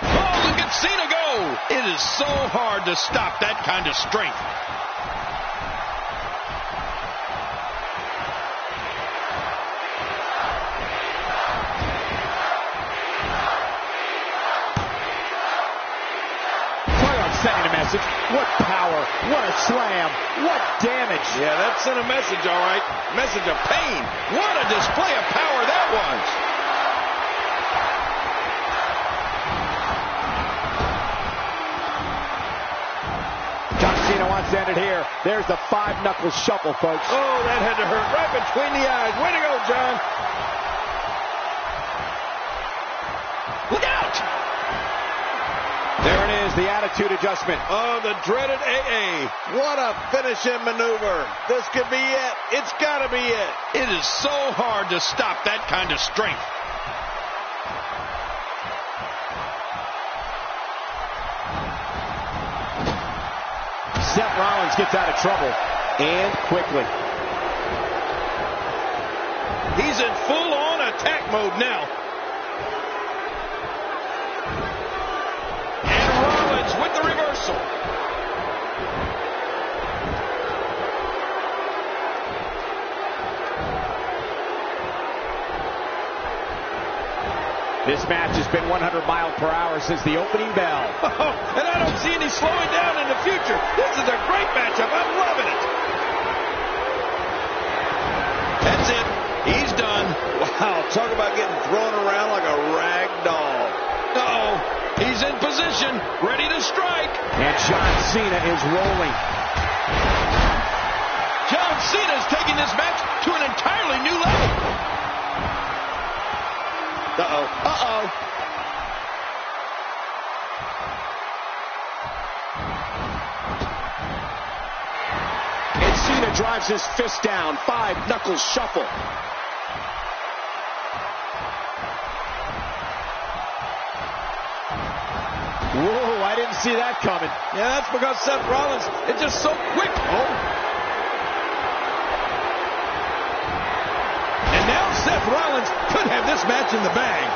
Oh, look at Cena go. It is so hard to stop that kind of strength. Sending a message. What power, what a slam, what damage. Yeah, that sent a message, all right. Message of pain. What a display of power that was. John Cena wants to end it here. There's the five-knuckle shuffle, folks. Oh, that had to hurt right between the eyes. Way to go, John. Look out! There it is, the attitude adjustment. Oh, the dreaded AA. What a finishing maneuver. This could be it. It's got to be it. It is so hard to stop that kind of strength. Seth Rollins gets out of trouble, and quickly. He's in full-on attack mode now. With the reversal. This match has been 100 miles per hour since the opening bell. Oh, and I don't see any slowing down in the future. This is a great matchup. I'm loving it. That's it. He's done. Wow, talk about getting thrown around like a rag doll. Uh-oh. He's in position, ready to strike. And John Cena is rolling. John Cena is taking this match to an entirely new level. Uh-oh. Uh-oh. And Cena drives his fist down. 5 knuckles shuffle. Whoa, I didn't see that coming. Yeah, that's because Seth Rollins is just so quick. Oh. And now Seth Rollins could have this match in the bag.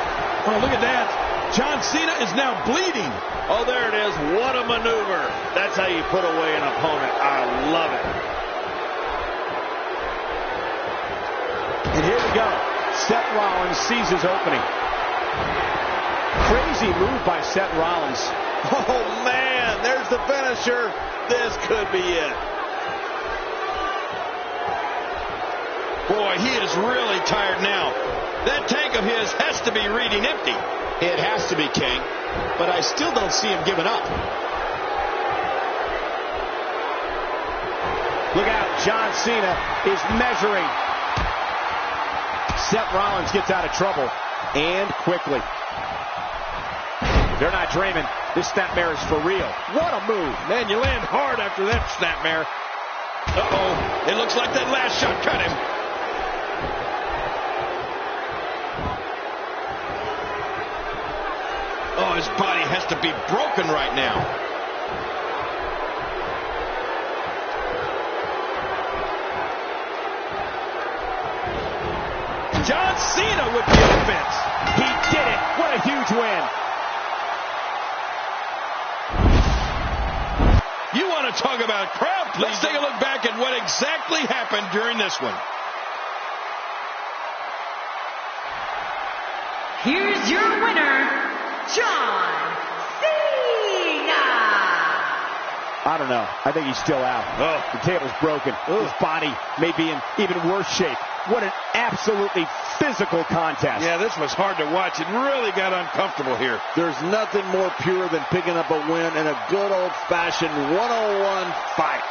Oh, look at that. John Cena is now bleeding. Oh, there it is. What a maneuver. That's how you put away an opponent. I love it. And here we go. Seth Rollins sees his opening. Crazy move by Seth Rollins. Oh, man, there's the finisher. This could be it. Boy, he is really tired now. That tank of his has to be reading empty. It has to be, King. But I still don't see him giving up. Look out, John Cena is measuring. Seth Rollins gets out of trouble. And quickly. They're not dreaming. This snapmare is for real. What a move. Man, you land hard after that snapmare. Uh-oh. It looks like that last shot cut him. Oh, his body has to be broken right now. John Cena with the offense. He did it. What a huge win. You want to talk about crowd, please? Let's take a look back at what exactly happened during this one. Here's your winner, John Cena. I don't know. I think he's still out. Oh. The table's broken. His body may be in even worse shape. What an absolutely physical contest. Yeah, this was hard to watch. It really got uncomfortable here. There's nothing more pure than picking up a win in a good old-fashioned one-on-one fight.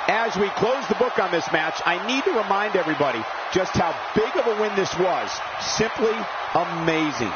As we close the book on this match, I need to remind everybody just how big of a win this was. Simply amazing.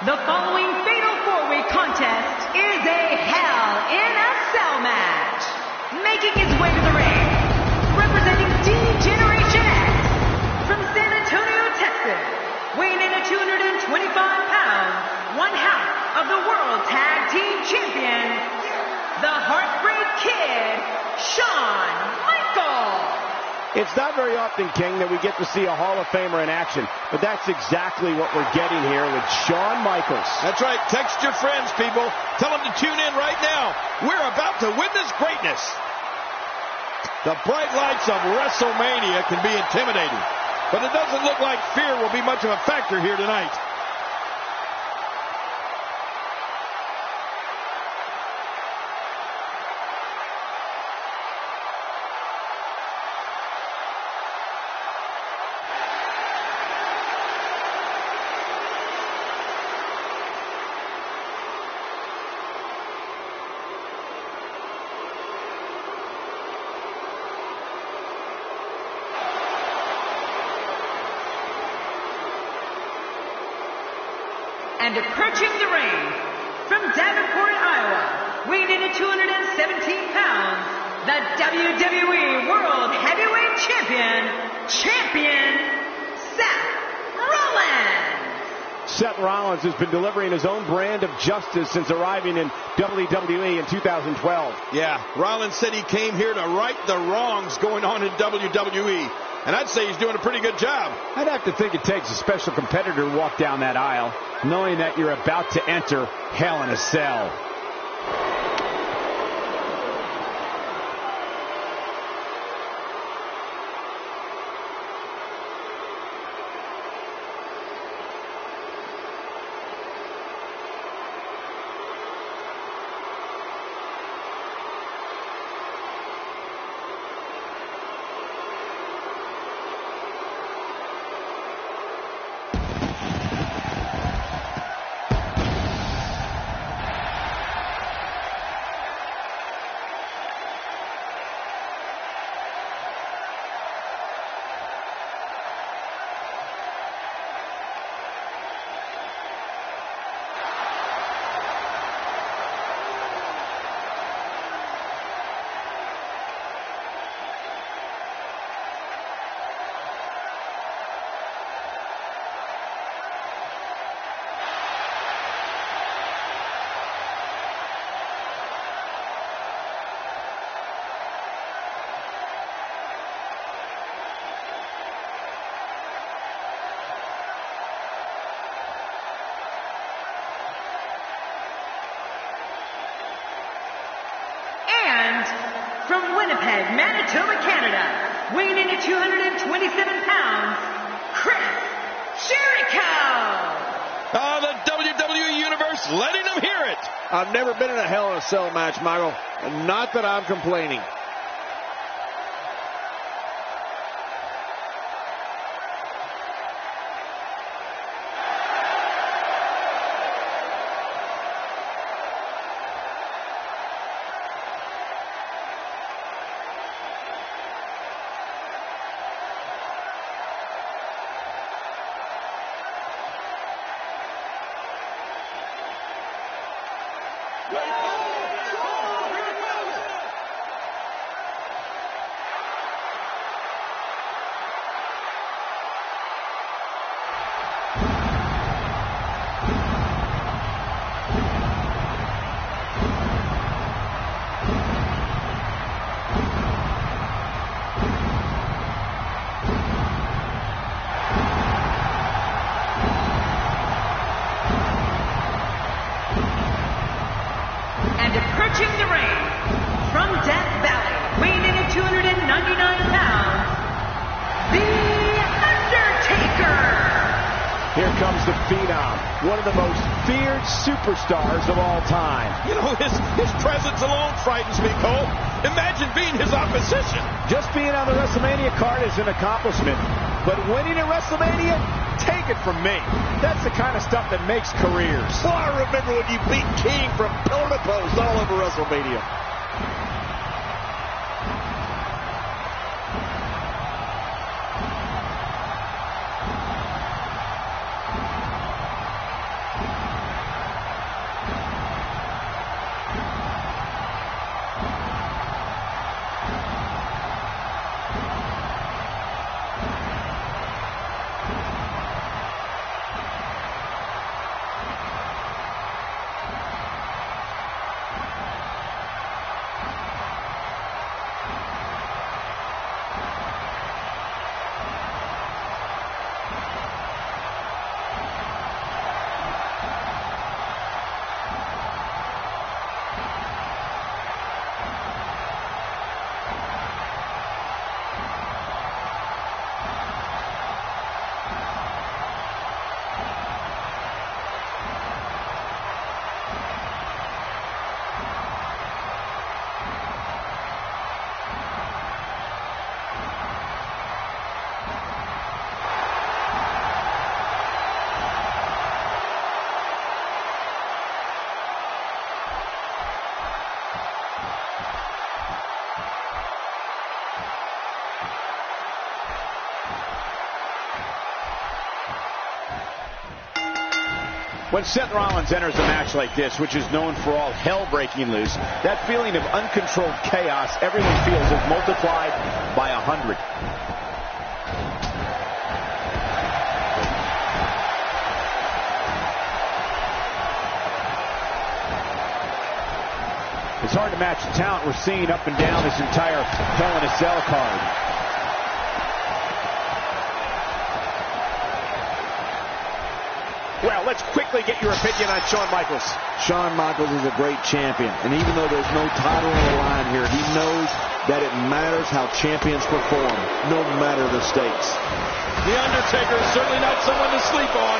The following fatal four-way contest is a Hell in a Cell match. Making his way to the ring, representing D-Generation X from San Antonio, Texas, weighing in at 225 pounds, one half of the World Tag Team Champion, the Heartbreak Kid, Shawn Michaels. It's not very often, King, that we get to see a Hall of Famer in action, but that's exactly what we're getting here with Shawn Michaels. That's right. Text your friends, people. Tell them to tune in right now. We're about to witness greatness. The bright lights of WrestleMania can be intimidating, but it doesn't look like fear will be much of a factor here tonight. And approaching the ring, from Davenport, Iowa, weighing in at 217 pounds, the WWE World Heavyweight Champion, Seth Rollins. Seth Rollins has been delivering his own brand of justice since arriving in WWE in 2012. Yeah, Rollins said he came here to right the wrongs going on in WWE. And I'd say he's doing a pretty good job. I'd have to think it takes a special competitor to walk down that aisle, knowing that you're about to enter Hell in a Cell. From Winnipeg, Manitoba, Canada, weighing in at 227 pounds, Chris Jericho. The WWE Universe letting them hear it. I've never been in a Hell in a Cell match, Michael, and not that I'm complaining. Approaching the ring, from Death Valley, weighing in at 299 pounds, The Undertaker. Here comes the Phenom, one of the most feared superstars of all time. You know, his presence alone frightens me, Cole. Imagine being his opposition. Just being on the WrestleMania card is an accomplishment, but winning at WrestleMania, take it from me. That's the kind of stuff that makes careers. Well, I remember when you beat King from pillar to post all over WrestleMania. When Seth Rollins enters a match like this, which is known for all hell breaking loose, that feeling of uncontrolled chaos everyone feels is multiplied by 100. It's hard to match the talent we're seeing up and down this entire Hell in a Cell card. Well, let's quickly get your opinion on Shawn Michaels. Shawn Michaels is a great champion, and even though there's no title on the line here, he knows that it matters how champions perform, no matter the stakes. The Undertaker is certainly not someone to sleep on.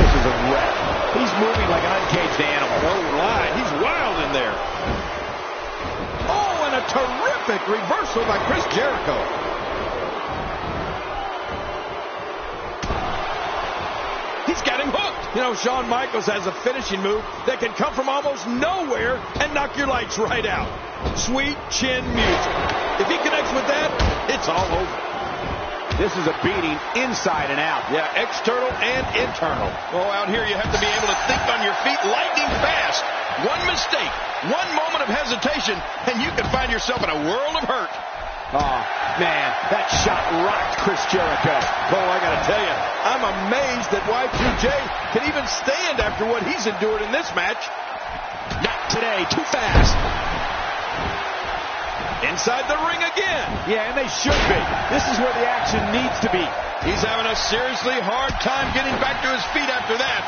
This is a wreck. He's moving like an uncaged animal. No lie, he's wild in there. Oh, and a terrific reversal by Chris Jericho. He's got him hooked. You know, Shawn Michaels has a finishing move that can come from almost nowhere and knock your lights right out. Sweet chin music. If he connects with that, it's all over. This is a beating inside and out. Yeah, external and internal. Oh, out here you have to be able to think on your feet lightning fast. One mistake, one moment of hesitation, and you can find yourself in a world of hurt. Oh, man, that shot rocked Chris Jericho. Oh, I got to tell you, I'm amazed that Y2J can even stand after what he's endured in this match. Not today, too fast. Inside the ring again. Yeah, and they should be. This is where the action needs to be. He's having a seriously hard time getting back to his feet after that.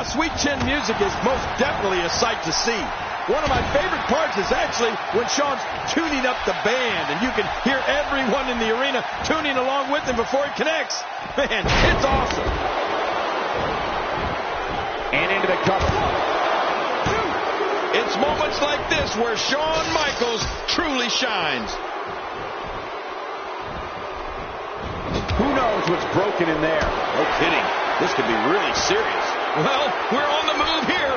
Sweet chin music is most definitely a sight to see. One of my favorite parts is actually when Shawn's tuning up the band, and you can hear everyone in the arena tuning along with him before he connects. Man, it's awesome. And into the cover. It's moments like this where Shawn Michaels truly shines. Who knows what's broken in there? No kidding. This could be really serious. Well, we're on the move here.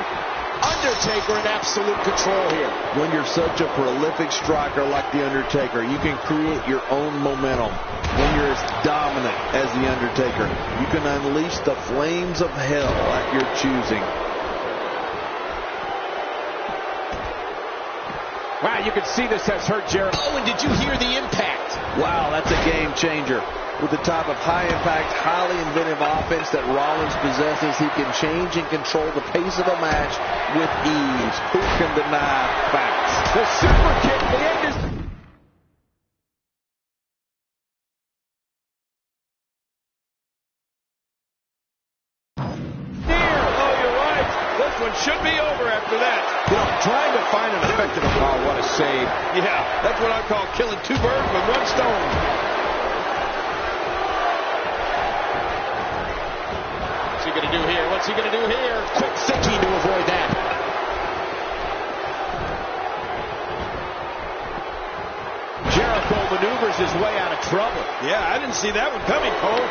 Undertaker in absolute control here. When you're such a prolific striker like The Undertaker, you can create your own momentum. When you're as dominant as The Undertaker, you can unleash the flames of hell at your choosing. Wow, you can see this has hurt Jericho. Oh, and did you hear the impact? Wow, that's a game changer. With the type of high-impact, highly inventive offense that Rollins possesses, he can change and control the pace of a match with ease. Who can deny facts? The super kick, the end is... Near. Oh, you're right. This one should be over after that. You know, trying to find an effective... Oh, what a save. Yeah, that's what I call killing two birds with one stone. What's he going to do here? What's he going to do here? Quick thinking to avoid that. Jericho maneuvers his way out of trouble. Yeah, I didn't see that one coming, Cole.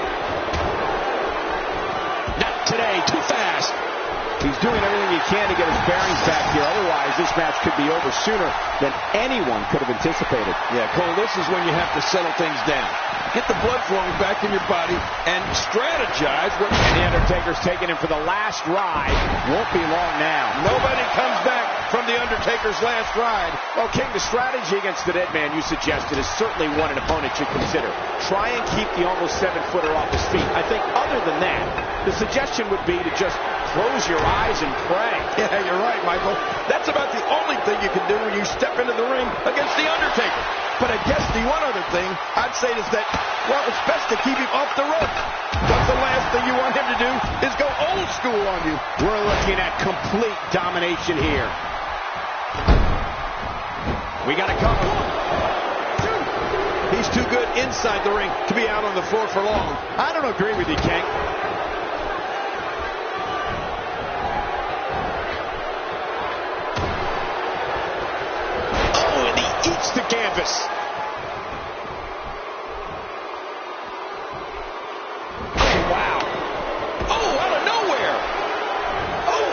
Not today, too fast. He's doing everything he can to get his bearings back here. Otherwise, this match could be over sooner than anyone could have anticipated. Yeah, Cole, this is when you have to settle things down. Get the blood flowing back in your body and strategize. And the Undertaker's taking him for the last ride. Won't be long now. Nobody comes back from the Undertaker's last ride. Well, King, the strategy against the dead man you suggested is certainly one an opponent should consider. Try and keep the almost 7-footer off his feet. I think other than that, the suggestion would be to just close your eyes and pray. Yeah, you're right, Michael. That's about the only thing you can do when you step into the ring against the Undertaker. But I guess the one other thing I'd say is that, well, it's best to keep him off the rope. But the last thing you want him to do is go old school on you. We're looking at complete domination here. We got to cover. 1, 2. He's too good inside the ring to be out on the floor for long. I don't agree with you, King. Oh, and he eats the canvas. Oh, wow. Oh, out of nowhere. Oh,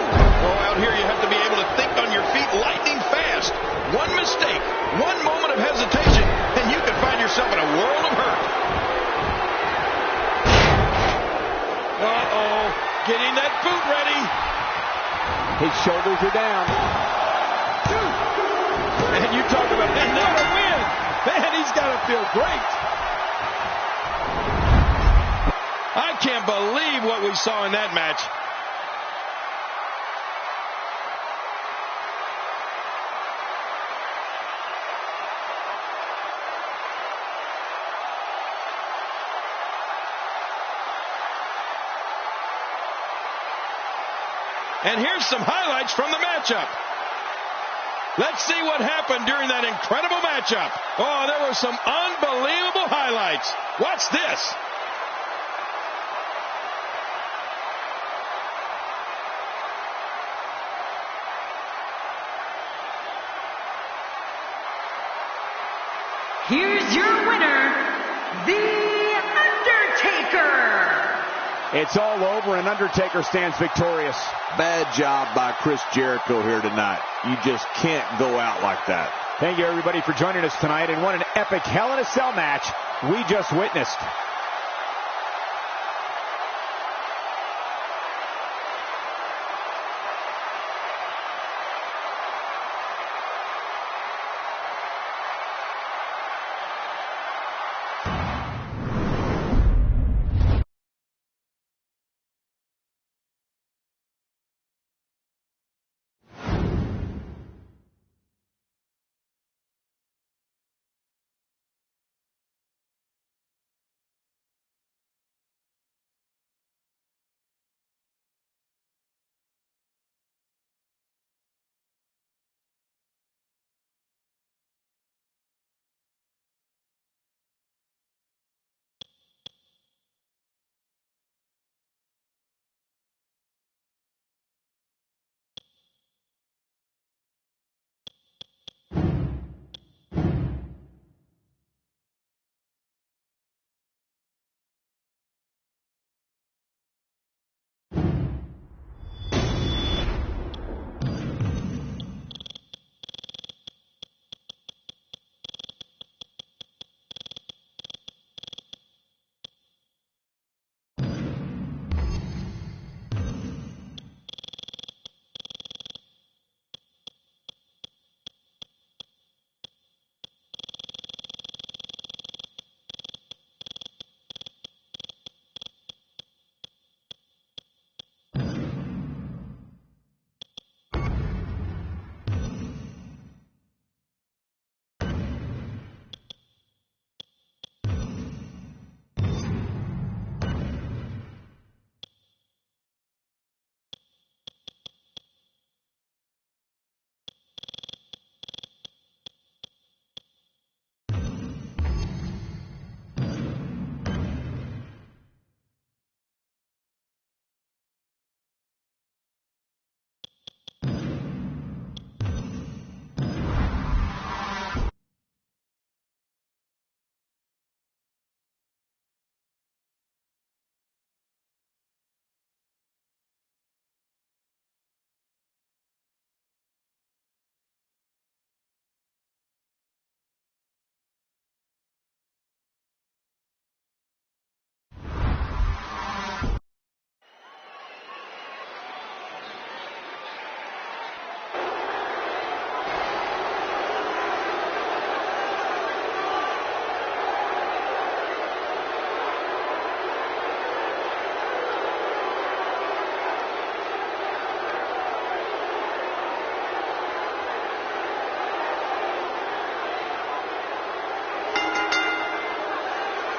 out here you have to be able to think on your feet lightning fast. One mistake, one moment of hesitation, and you can find yourself in a world of hurt. getting that boot ready. His shoulders are down. And you talk about another win. Man, he's got to feel great. I can't believe what we saw in that match. And here's some highlights from the matchup. Let's see what happened during that incredible matchup. Oh, there were some unbelievable highlights. Watch this. Here's your winner, The Undertaker. It's all over, and Undertaker stands victorious. Bad job by Chris Jericho here tonight. You just can't go out like that. Thank you, everybody, for joining us tonight. And what an epic Hell in a Cell match we just witnessed.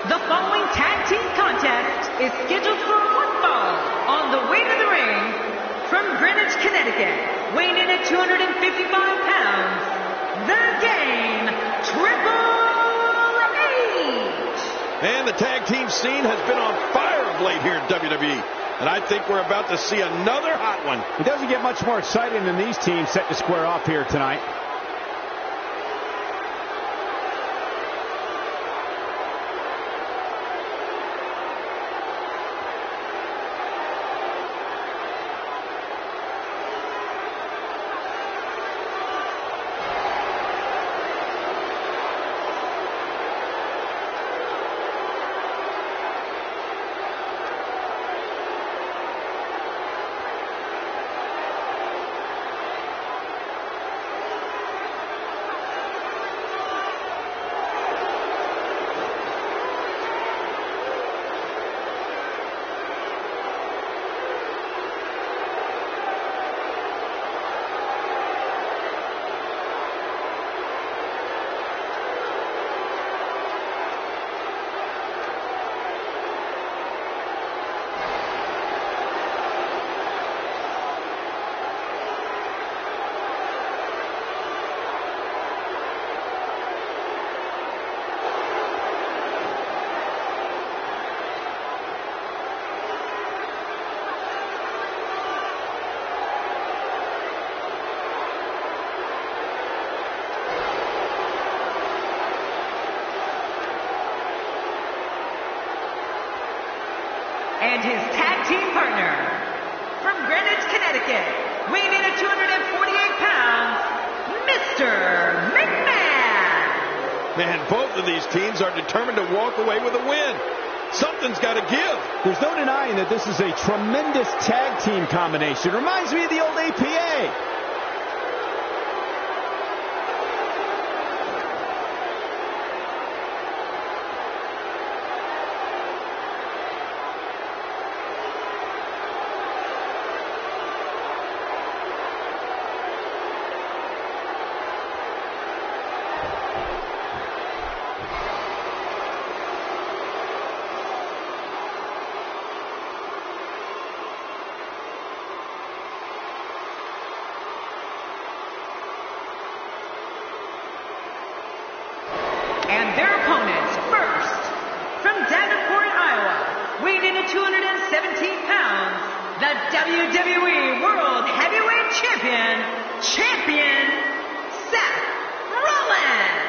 The following tag team contest is scheduled for one fall. On the way to the ring, from Greenwich, Connecticut, weighing in at 255 pounds, the Game, Triple H. And the tag team scene has been on fire of late here in WWE. And I think we're about to see another hot one. It doesn't get much more exciting than these teams set to square off here tonight. And his tag team partner, from Greenwich, Connecticut, weighing in at 248 pounds, Mr. McMahon. Man, both of these teams are determined to walk away with a win. Something's got to give. There's no denying that this is a tremendous tag team combination. Reminds me of the old APA. And their opponents, first, from Davenport, Iowa, weighing in at 217 pounds, the WWE World Heavyweight Champion, Seth Rollins.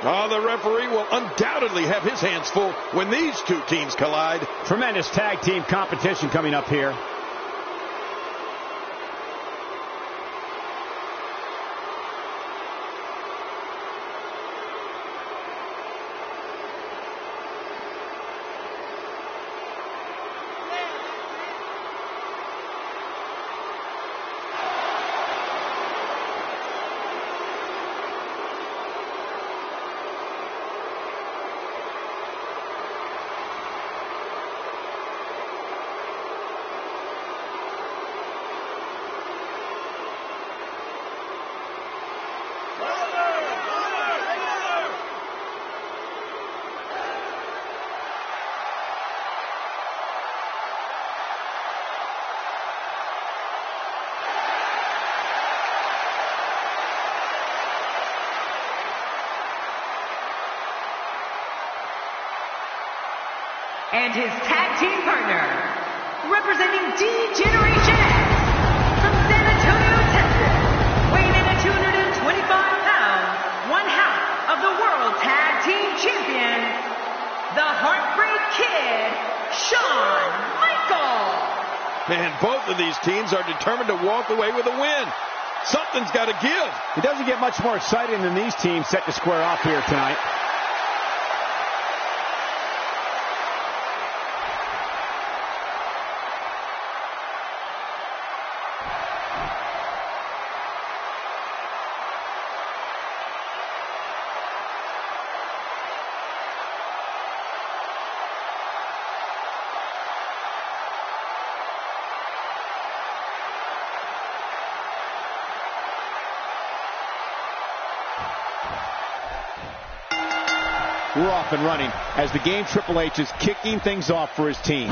Oh, the referee will undoubtedly have his hands full when these two teams collide. Tremendous tag team competition coming up here. And his tag team partner, representing D-Generation X, from San Antonio, Texas, weighing in at 225 pounds, one half of the World Tag Team Champion, the Heartbreak Kid, Shawn Michaels. Man, both of these teams are determined to walk away with a win. Something's got to give. It doesn't get much more exciting than these teams set to square off here tonight. We're off and running as the game Triple H is kicking things off for his team.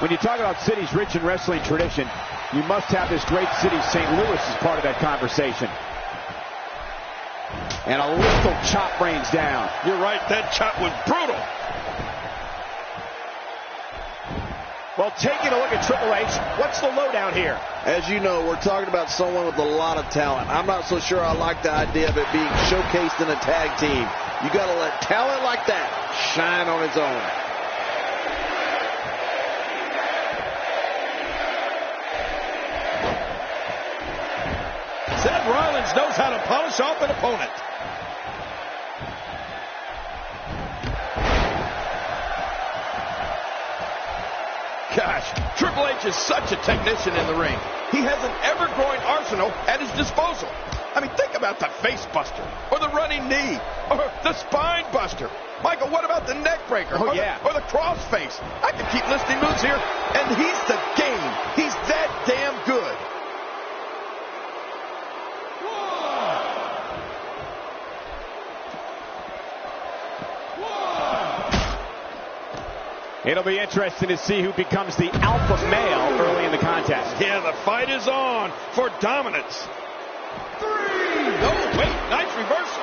When you talk about cities rich in wrestling tradition, you must have this great city, St. Louis, as part of that conversation. And a lethal chop rains down. You're right, that chop was brutal. Well, taking a look at Triple H, what's the lowdown here? As you know, we're talking about someone with a lot of talent. I'm not so sure I like the idea of it being showcased in a tag team. You got to let talent like that shine on its own. Seth Rollins knows how to polish off an opponent. Gosh, Triple H is such a technician in the ring. He has an ever-growing arsenal at his disposal. I mean, think about the face buster, or the running knee, or the spine buster. Michael, what about the neck breaker? Oh, yeah. Or the crossface? I could keep listing moves here, and he's the game. He's that damn good. It'll be interesting to see who becomes the alpha male early in the contest. Yeah, the fight is on for dominance. 3. Oh, wait, nice reversal.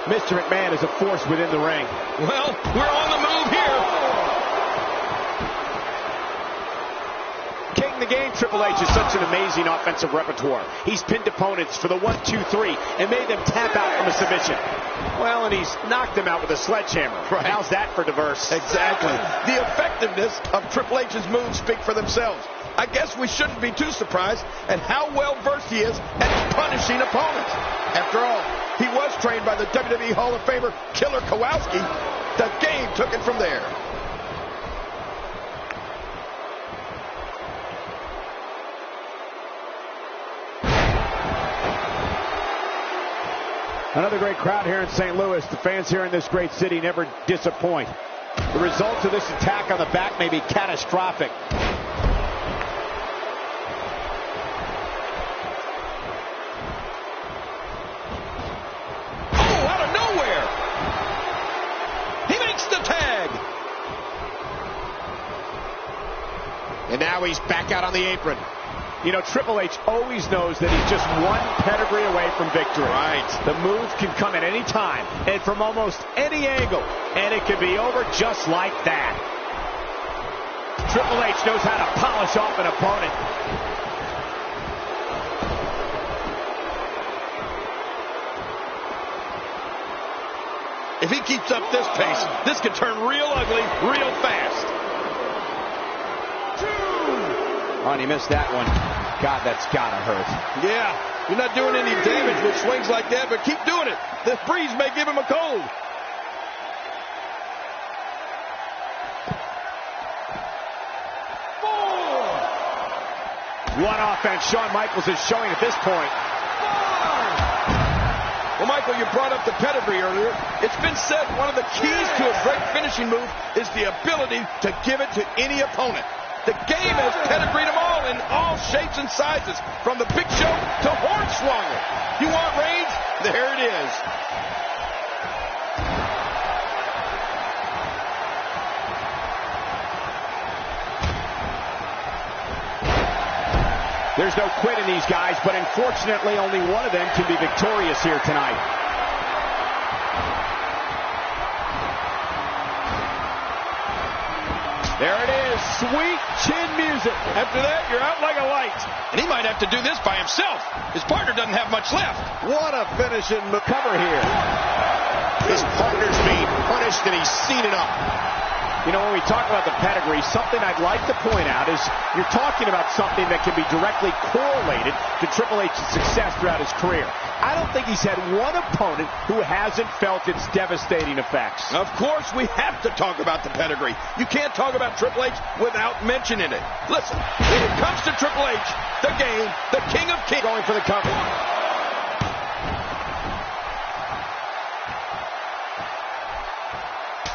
Mr. McMahon is a force within the ring. Well, we're on the move here. Kicking the game, Triple H has such an amazing offensive repertoire. He's pinned opponents for the 1, 2, 3 and made them tap out from a submission. Well, and he's knocked them out with a sledgehammer. Right. How's that for diverse? Exactly. The effectiveness of Triple H's moves speak for themselves. I guess we shouldn't be too surprised at how well versed he is at punishing opponents. After all, he was trained by the WWE Hall of Famer Killer Kowalski. The game took it from there. Another great crowd here in St. Louis. The fans here in this great city never disappoint. The results of this attack on the back may be catastrophic. Oh, out of nowhere! He makes the tag! And now he's back out on the apron. You know, Triple H always knows that he's just one pedigree away from victory. Right. The move can come at any time and from almost any angle, and it can be over just like that. Triple H knows how to polish off an opponent. If he keeps up this pace, this could turn real ugly real fast. Oh, and he missed that one. God, that's gotta hurt. Yeah, you're not doing any damage with swings like that, but keep doing it. This breeze may give him a cold. What offense Shawn Michaels is showing at this point. Well, Michael, you brought up the pedigree earlier. It's been said one of the keys to a great finishing move is the ability to give it to any opponent. The game has pedigreed them all in all shapes and sizes, from the Big Show to Hornswoggle. You want range? There it is. There's no quit in these guys, but unfortunately only one of them can be victorious here tonight. There it is, sweet chin music. After that, you're out like a light. And he might have to do this by himself. His partner doesn't have much left. What a finishing cover here. His partner's being punished and he's seen enough. You know, when we talk about the pedigree, something I'd like to point out is you're talking about something that can be directly correlated to Triple H's success throughout his career. I don't think he's had one opponent who hasn't felt its devastating effects. Of course, we have to talk about the pedigree. You can't talk about Triple H without mentioning it. Listen, when it comes to Triple H, the game, the king of kings. Going for the cover.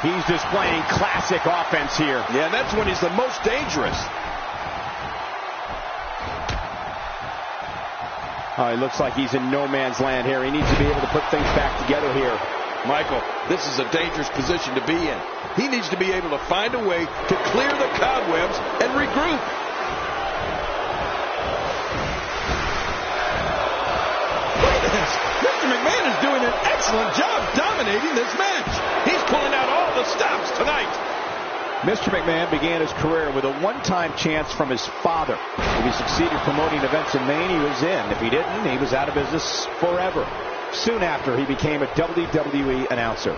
He's displaying classic offense here. Yeah, that's when he's the most dangerous. Oh, it looks like he's in no man's land here. He needs to be able to put things back together here. Michael, this is a dangerous position to be in. He needs to be able to find a way to clear the cobwebs and regroup. Look at this. Mr. McMahon is doing an excellent job dominating this match. He's pulling out all the stops tonight. Mr. McMahon began his career with a one-time chance from his father. If he succeeded promoting events in Maine, he was in. If he didn't, he was out of business forever. Soon after, he became a WWE announcer.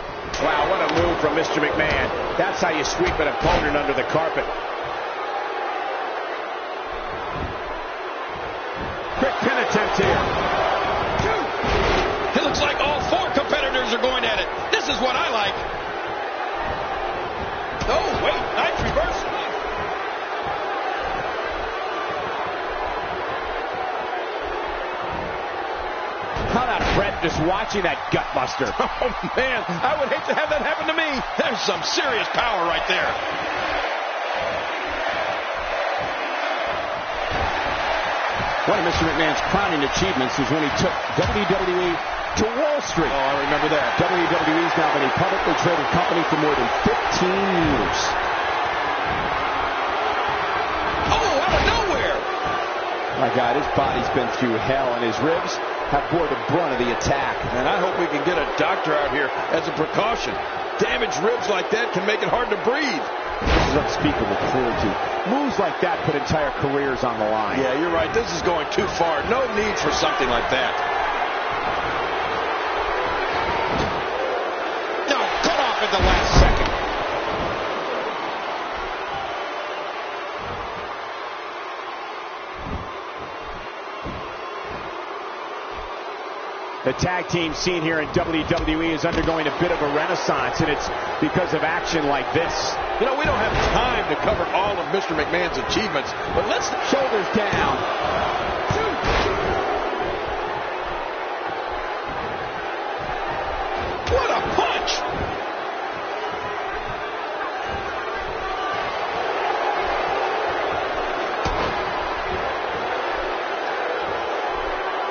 Wow, what a move from Mr. McMahon. That's how you sweep an opponent under the carpet. Quick pin attempt here. It looks like all four competitors are going at it. This is what I like. Oh, wait, nice reversal. I'm out of breath just watching that gutbuster. Oh, man, I would hate to have that happen to me. There's some serious power right there. One of Mr. McMahon's crowning achievements was when he took WWE to Wall Street. Oh, I remember that. WWE's now been a publicly traded company for more than 15 years. Oh, out of nowhere. My God, his body's been through hell, and his ribs, have bore the brunt of the attack. And I hope we can get a doctor out here as a precaution. Damaged ribs like that can make it hard to breathe. This is unspeakable cruelty. Moves like that put entire careers on the line. Yeah, you're right. This is going too far. No need for something like that. No, cut off at the last second. The tag team scene here in WWE is undergoing a bit of a renaissance, and it's because of action like this. You know, we don't have time to cover all of Mr. McMahon's achievements, but let's... Shoulders down. What a punch!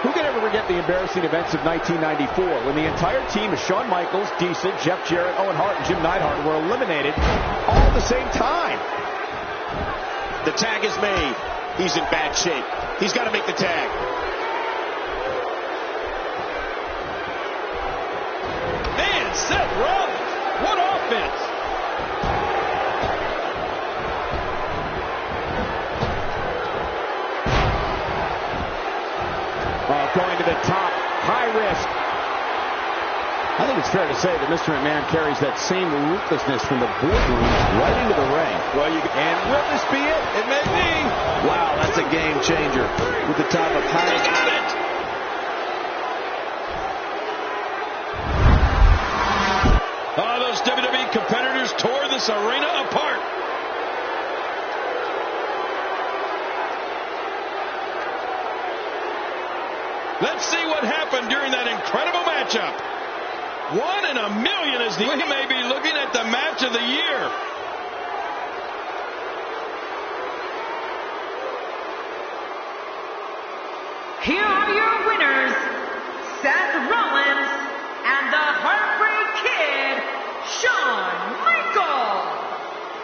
Who can ever forget the embarrassing events of 1994 when the entire team of Shawn Michaels, Diesel, Jeff Jarrett, Owen Hart, and Jim Neidhart were eliminated all at the same time? The tag is made. He's in bad shape. He's got to make the tag. Man, Seth Rollins, what offense! Going to the top, high risk. I think it's fair to say that Mr. McMahon carries that same ruthlessness from the boardroom right into the ring. Well, and will this be it? It may be. Wow, that's a game changer. With the top of high. He got it! Oh, those WWE competitors tore this arena apart. Let's see what happened during that incredible matchup. 1 in a million as we may be looking at the match of the year. Here are your winners, Seth Rollins and the Heartbreak Kid, Shawn Michaels.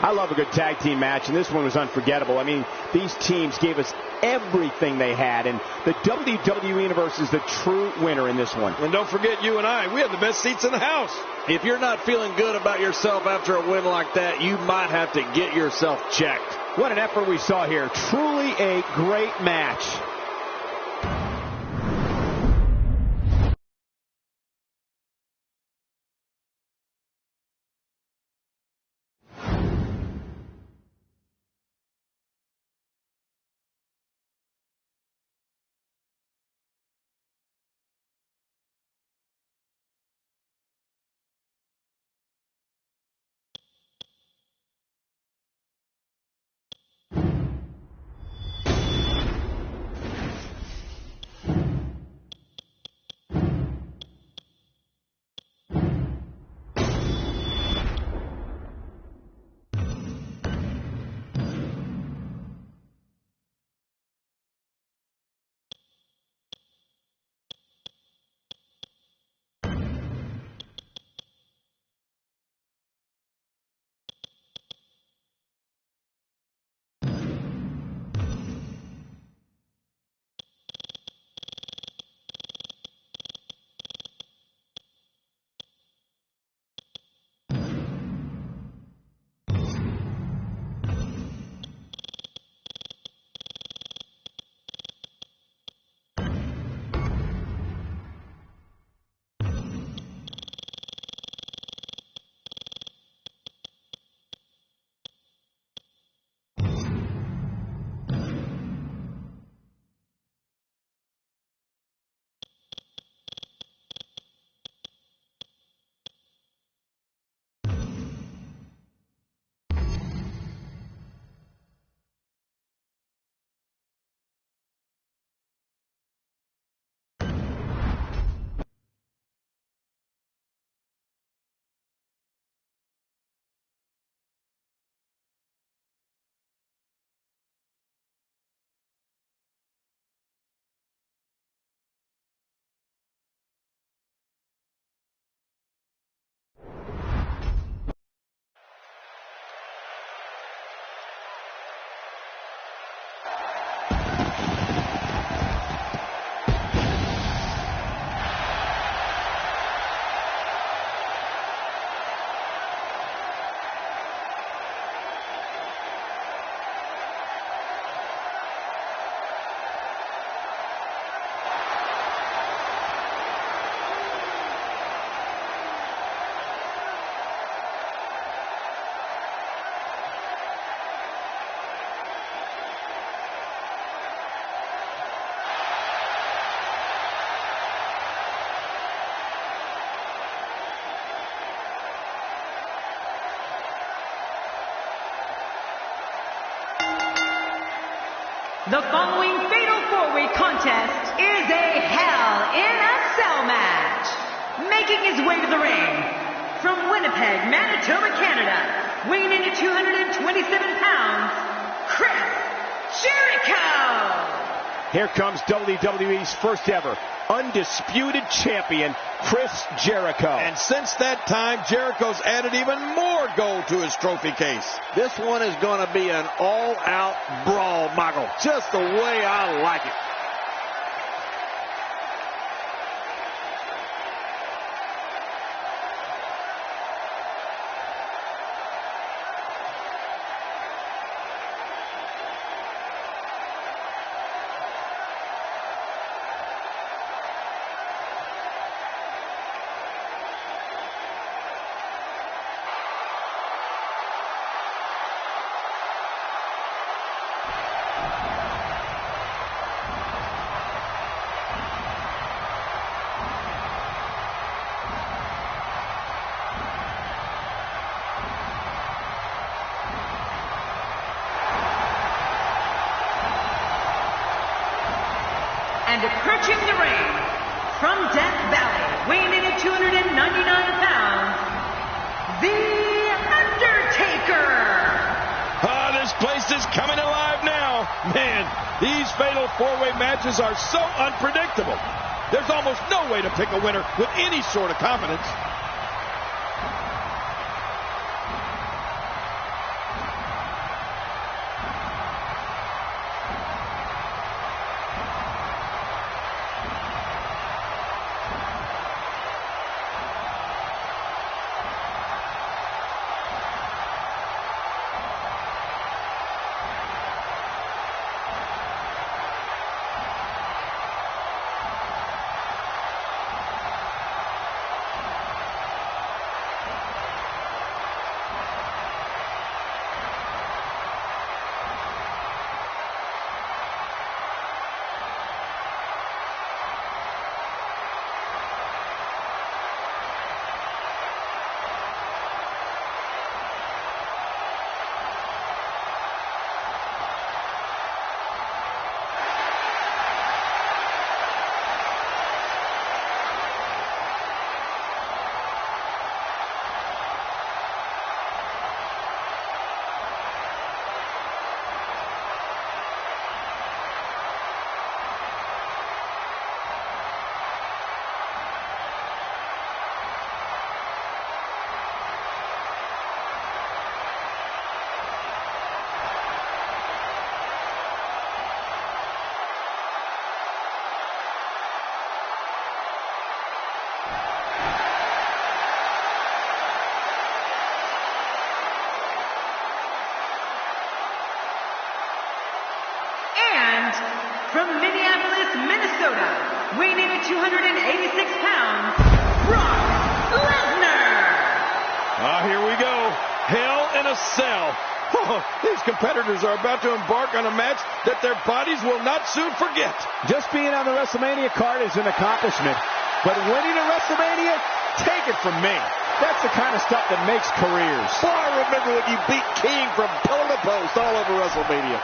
I love a good tag team match, and this one was unforgettable. I mean, these teams gave us everything they had, and the WWE Universe is the true winner in this one. And don't forget, you and I, we have the best seats in the house. If you're not feeling good about yourself after a win like that, you might have to get yourself checked. What an effort we saw here. Truly a great match. The following fatal four-way contest is a Hell in a Cell match. Making his way to the ring from Winnipeg, Manitoba, Canada, weighing in at 227 pounds, Chris Jericho. Here comes WWE's first ever undisputed champion, Chris Jericho. And since that time, Jericho's added even more gold to his trophy case. This one is going to be an all-out brawl, Michael. Just the way I like it. And approaching the ring from Death Valley, weighing in at 299 pounds, The Undertaker. This place is coming alive now. Man, these fatal four-way matches are so unpredictable. There's almost no way to pick a winner with any sort of confidence. From Minneapolis, Minnesota, weighing in at 286 pounds, Brock Lesnar. Here we go. Hell in a Cell. Oh, these competitors are about to embark on a match that their bodies will not soon forget. Just being on the WrestleMania card is an accomplishment, but winning at WrestleMania, take it from me. That's the kind of stuff that makes careers. Boy, I remember when you beat King from pillar to post all over WrestleMania.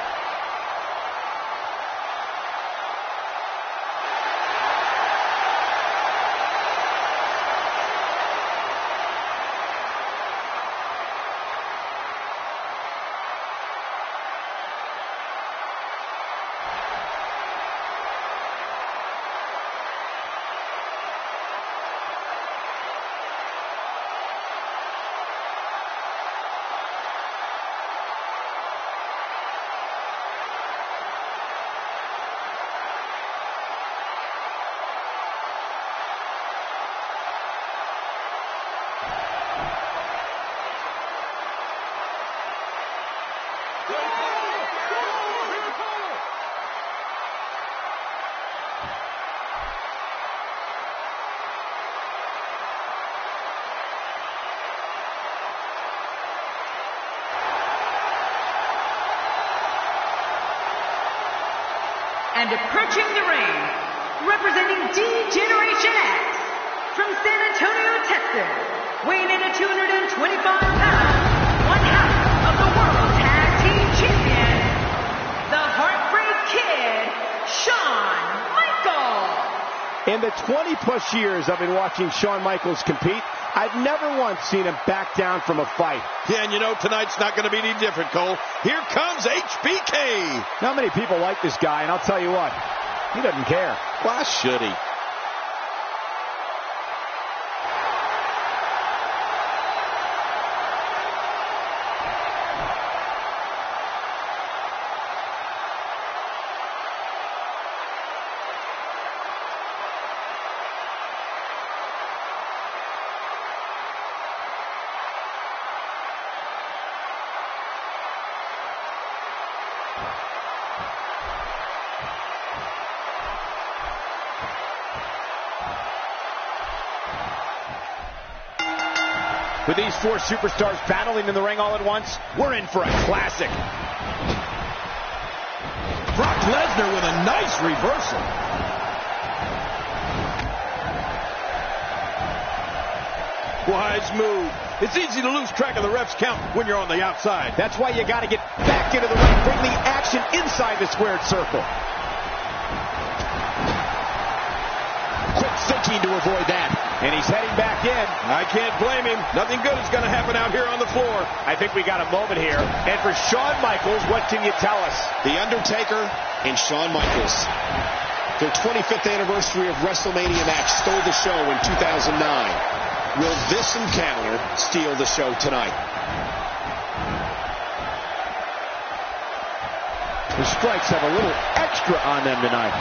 And approaching the ring, representing D-Generation X, from San Antonio, Texas, weighing in at 225 pounds, one half of the World Tag Team Champions, the Heartbreak Kid. the 20-plus years I've been watching Shawn Michaels compete, I've never once seen him back down from a fight. Yeah, and you know tonight's not going to be any different, Cole. Here comes HBK. Not many people like this guy, and I'll tell you what, he doesn't care. Why should he? With these four superstars battling in the ring all at once, we're in for a classic. Brock Lesnar with a nice reversal. Wise move. It's easy to lose track of the ref's count when you're on the outside. That's why you got to get back into the ring, bring the action inside the squared circle. Quick thinking to avoid that. And he's heading back in. I can't blame him. Nothing good is going to happen out here on the floor. I think we got a moment here. And for Shawn Michaels, what can you tell us? The Undertaker and Shawn Michaels. Their 25th anniversary of WrestleMania match stole the show in 2009. Will this encounter steal the show tonight? The strikes have a little extra on them tonight.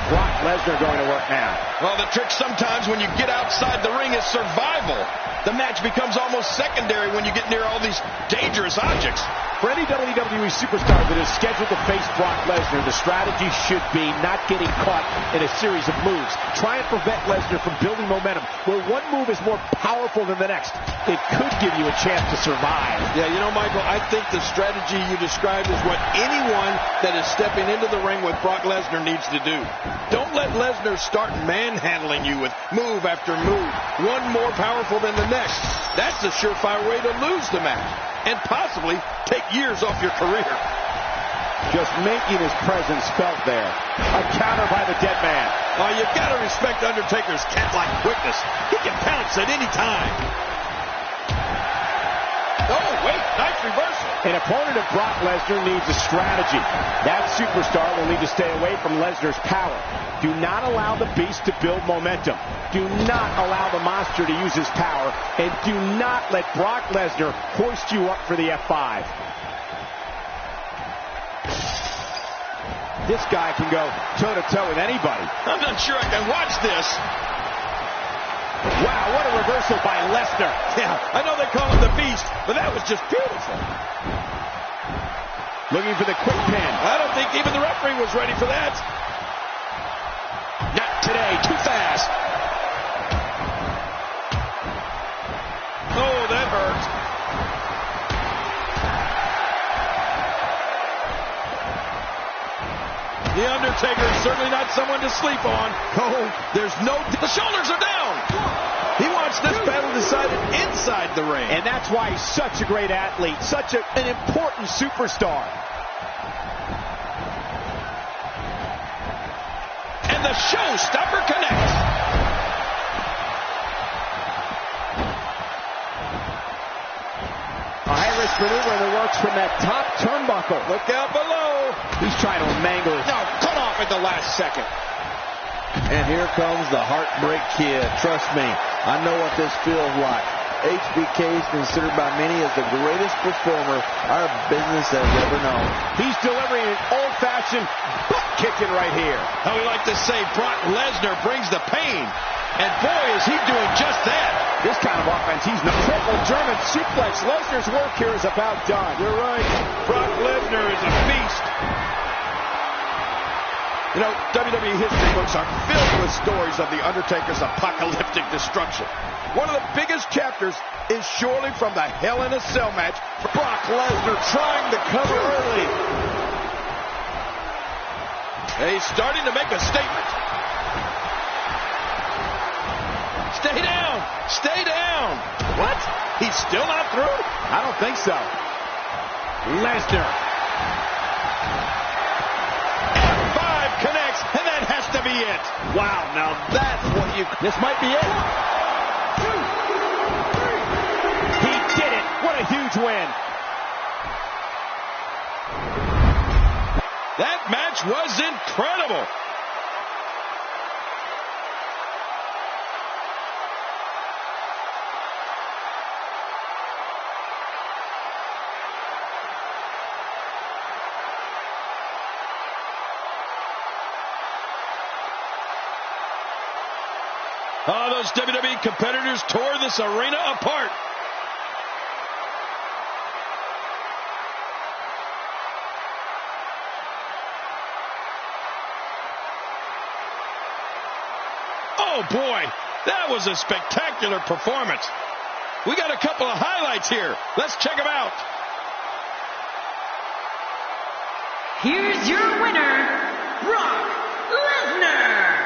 Brock Lesnar going to work now. Well, the trick sometimes when you get outside the ring is survival. The match becomes almost secondary when you get near all these dangerous objects. For any WWE superstar that is scheduled to face Brock Lesnar, the strategy should be not getting caught in a series of moves. Try and prevent Lesnar from building momentum. Where one move is more powerful than the next, it could give you a chance to survive. Yeah, you know, Michael, I think the strategy you described is what anyone that is stepping into the ring with Brock Lesnar needs to do. Don't let Lesnar start manhandling you with move after move, one more powerful than the next. That's a surefire way to lose the match and possibly take years off your career. Just making his presence felt there. A counter by the dead man. Oh, you've got to respect Undertaker's cat-like quickness. He can pounce at any time. Oh, wait, nice reversal. An opponent of Brock Lesnar needs a strategy. That superstar will need to stay away from Lesnar's power. Do not allow the beast to build momentum. Do not allow the monster to use his power. And do not let Brock Lesnar hoist you up for the F5. This guy can go toe-to-toe with anybody. I'm not sure I can watch this. Wow, what a reversal by Lesnar. Yeah, I know they call him the Beast, but that was just beautiful. Looking for the quick pin. I don't think even the referee was ready for that. Not today, too fast. Oh, that hurt. The Undertaker is certainly not someone to sleep on. Oh, there's no... The shoulders are down. He wants this battle decided inside the ring. And that's why he's such a great athlete, such an important superstar. And the showstopper connects. A high-risk maneuver in the works from that top turnbuckle. Look out below. He's trying to mangle it. No, cut off at the last second. And here comes the Heartbreak Kid. Trust me, I know what this feels like. HBK is considered by many as the greatest performer our business has ever known. He's delivering an old-fashioned butt kicking right here. How we like to say Brock Lesnar brings the pain. And boy, is he doing just that. This kind of offense, he's not. Triple German suplex. Lesnar's work here is about done. You're right. Brock Lesnar is a beast. You know, WWE history books are filled with stories of The Undertaker's apocalyptic destruction. One of the biggest chapters is surely from the Hell in a Cell match. Brock Lesnar trying to cover early. And he's starting to make a statement. Stay down! Stay down! What? He's still not through? I don't think so. Lesnar. F5 connects, and that has to be it. Wow, now that's what you... This might be it. He did it. What a huge win. That match was incredible. Oh, those WWE competitors tore this arena apart. Oh, boy, that was a spectacular performance. We got a couple of highlights here. Let's check them out. Here's your winner, Brock Lesnar.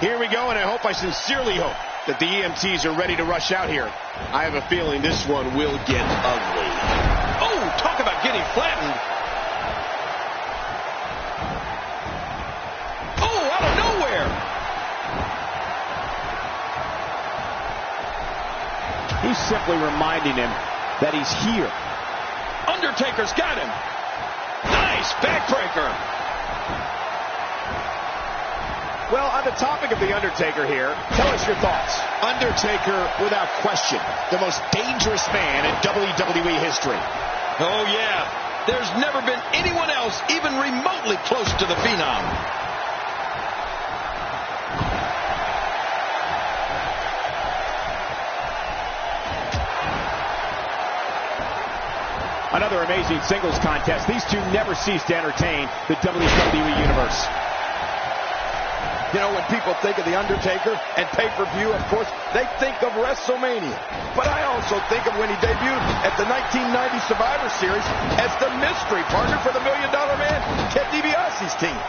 Here we go, and I sincerely hope that the EMTs are ready to rush out here. I have a feeling this one will get ugly. Oh, talk about getting flattened. Oh, out of nowhere. He's simply reminding him that he's here. Undertaker's got him. Nice backbreaker. Well, on the topic of The Undertaker here, tell us your thoughts. Undertaker, without question, the most dangerous man in WWE history. Oh, yeah. There's never been anyone else even remotely close to the Phenom. Another amazing singles contest. These two never cease to entertain the WWE Universe. You know, when people think of The Undertaker and pay-per-view, of course, they think of WrestleMania. But I also think of when he debuted at the 1990 Survivor Series as the mystery partner for the $1 Million Man, Ted DiBiase's team.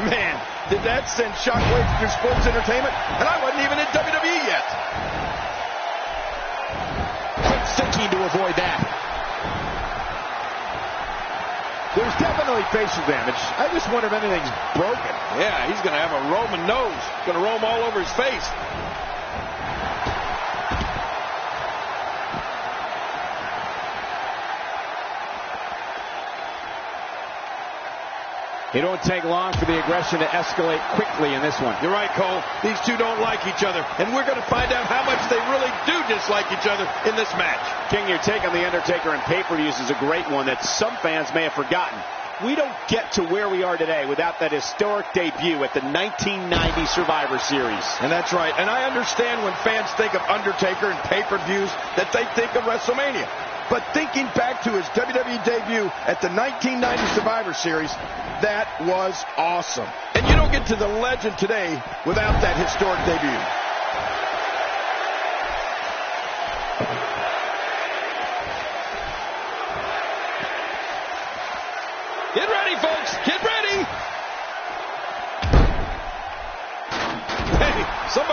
Man, did that send shockwaves through sports entertainment? And I wasn't even in WWE yet. Quick thinking to avoid that. There's definitely facial damage. I just wonder if anything's broken. Yeah, he's going to have a Roman nose. Going to roam all over his face. It won't take long for the aggression to escalate quickly in this one. You're right, Cole. These two don't like each other, and we're going to find out how much they really do dislike each other in this match. King, your take on The Undertaker and pay-per-views is a great one that some fans may have forgotten. We don't get to where we are today without that historic debut at the 1990 Survivor Series. And that's right. And I understand when fans think of Undertaker and pay-per-views that they think of WrestleMania. But thinking back to his WWE debut at the 1990 Survivor Series, that was awesome. And you don't get to the legend today without that historic debut.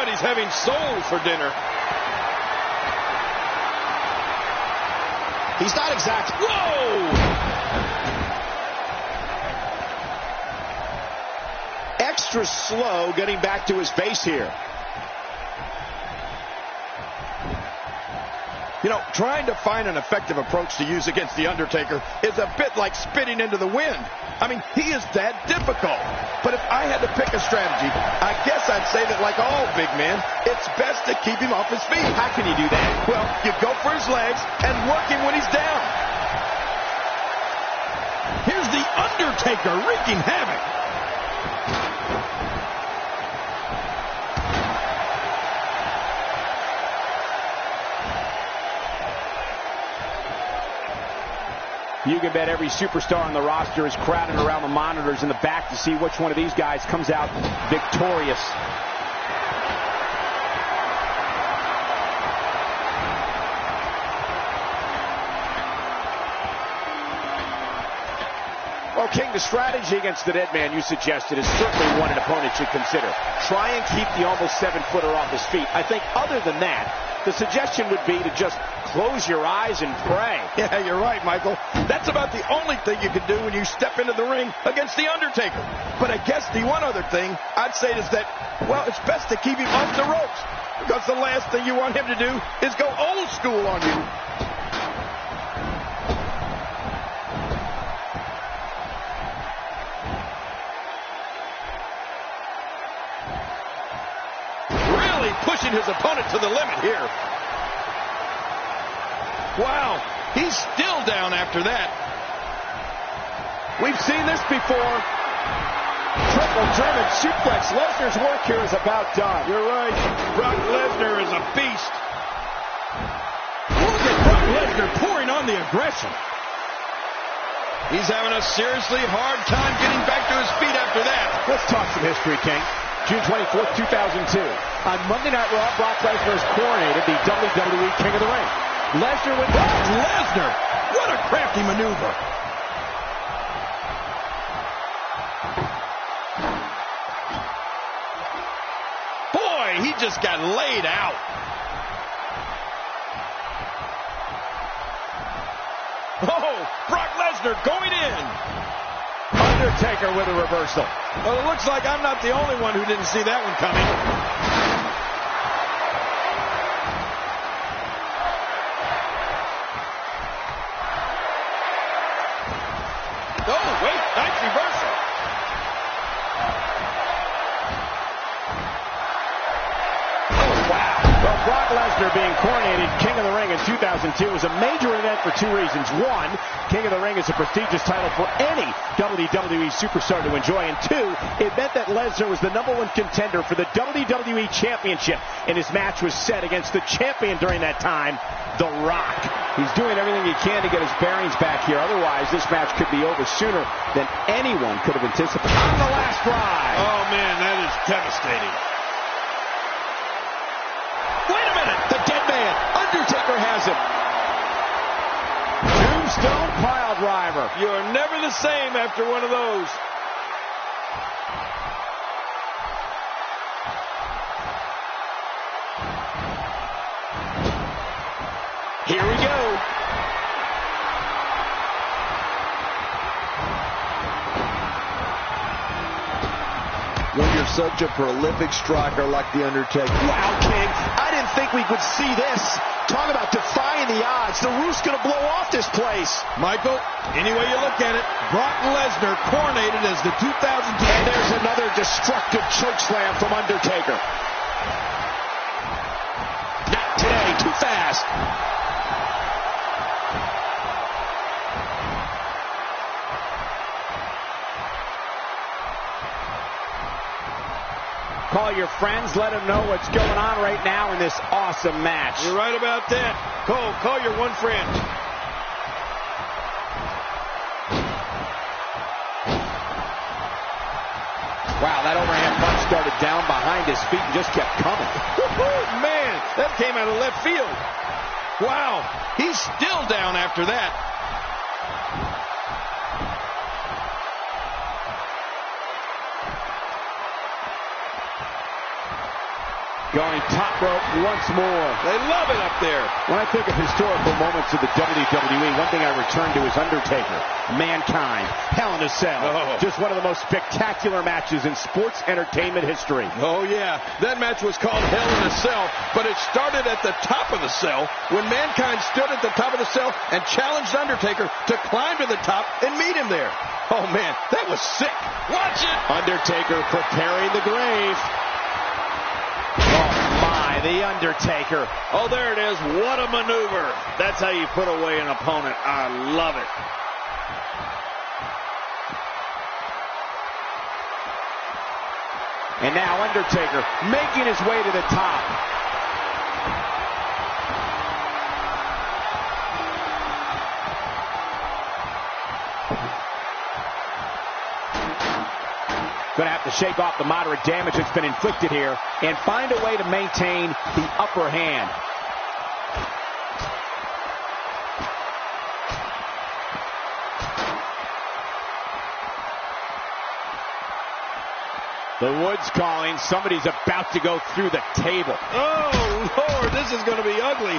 Somebody's having soul for dinner. He's not exact. Whoa! Extra slow getting back to his base here. You know, trying to find an effective approach to use against The Undertaker is a bit like spitting into the wind. I mean, he is that difficult. But if I had to pick a strategy, I guess I'd say that like all big men, it's best to keep him off his feet. How can you do that? Well, you go for his legs and work him when he's down. Here's The Undertaker wreaking havoc. You can bet every superstar on the roster is crowded around the monitors in the back to see which one of these guys comes out victorious. Well, King, the strategy against the dead man you suggested is certainly one an opponent should consider. Try and keep the almost 7-footer off his feet. I think other than that, the suggestion would be to just close your eyes and pray. Yeah, you're right, Michael. That's about the only thing you can do when you step into the ring against The Undertaker. But I guess the one other thing I'd say is that, well, it's best to keep him off the ropes, because the last thing you want him to do is go old school on you. Really pushing his opponent to the limit here. Wow, he's still down after that. We've seen this before. Triple German suplex. Lesnar's work here is about done. You're right. Brock Lesnar is a beast. Look at Brock Lesnar pouring on the aggression. He's having a seriously hard time getting back to his feet after that. Let's talk some history, King. June 24th, 2002. On Monday Night Raw, Brock Lesnar is coronated the WWE King of the Ring. Lesnar with Brock Lesnar! What a crafty maneuver. Boy, he just got laid out. Oh, Brock Lesnar going in. Undertaker with a reversal. Well, it looks like I'm not the only one who didn't see that one coming. Oh, wait, nice reversal. Oh, wow. Well, Brock Lesnar being coronated King of the Ring in 2002 was a major event for two reasons. One, King of the Ring is a prestigious title for any WWE superstar to enjoy. And two, it meant that Lesnar was the #1 contender for the WWE Championship. And his match was set against the champion during that time, The Rock. He's doing everything he can to get his bearings back here. Otherwise, this match could be over sooner than anyone could have anticipated. On the last ride. Oh, man, that is devastating. Wait a minute. The dead man. Undertaker has him. Tombstone pile driver. You're never the same after one of those. Here we go. When you're such a prolific striker like The Undertaker. Wow, King. I didn't think we would see this. Talk about defying the odds. The roof's going to blow off this place. Michael, any way you look at it, Brock Lesnar coronated as the 2010. And there's another destructive chokeslam from Undertaker. Not today. Too fast. Call your friends. Let them know what's going on right now in this awesome match. You're right about that. Cole, call your one friend. Wow, that overhand punch started down behind his feet and just kept coming. Man, that came out of left field. Wow, he's still down after that. Going top rope once more. They love it up there. When I think of historical moments of the WWE, one thing I return to is Undertaker, Mankind, Hell in a Cell. Oh. Just one of the most spectacular matches in sports entertainment history. Oh, yeah. That match was called Hell in a Cell, but it started at the top of the cell when Mankind stood at the top of the cell and challenged Undertaker to climb to the top and meet him there. Oh, man, that was sick. Watch it. Undertaker preparing the grave. Oh, my, the Undertaker. Oh, there it is. What a maneuver. That's how you put away an opponent. I love it. And now Undertaker making his way to the top. Going to have to shake off the moderate damage that's been inflicted here and find a way to maintain the upper hand. The Woods calling. Somebody's about to go through the table. Oh, Lord, this is going to be ugly.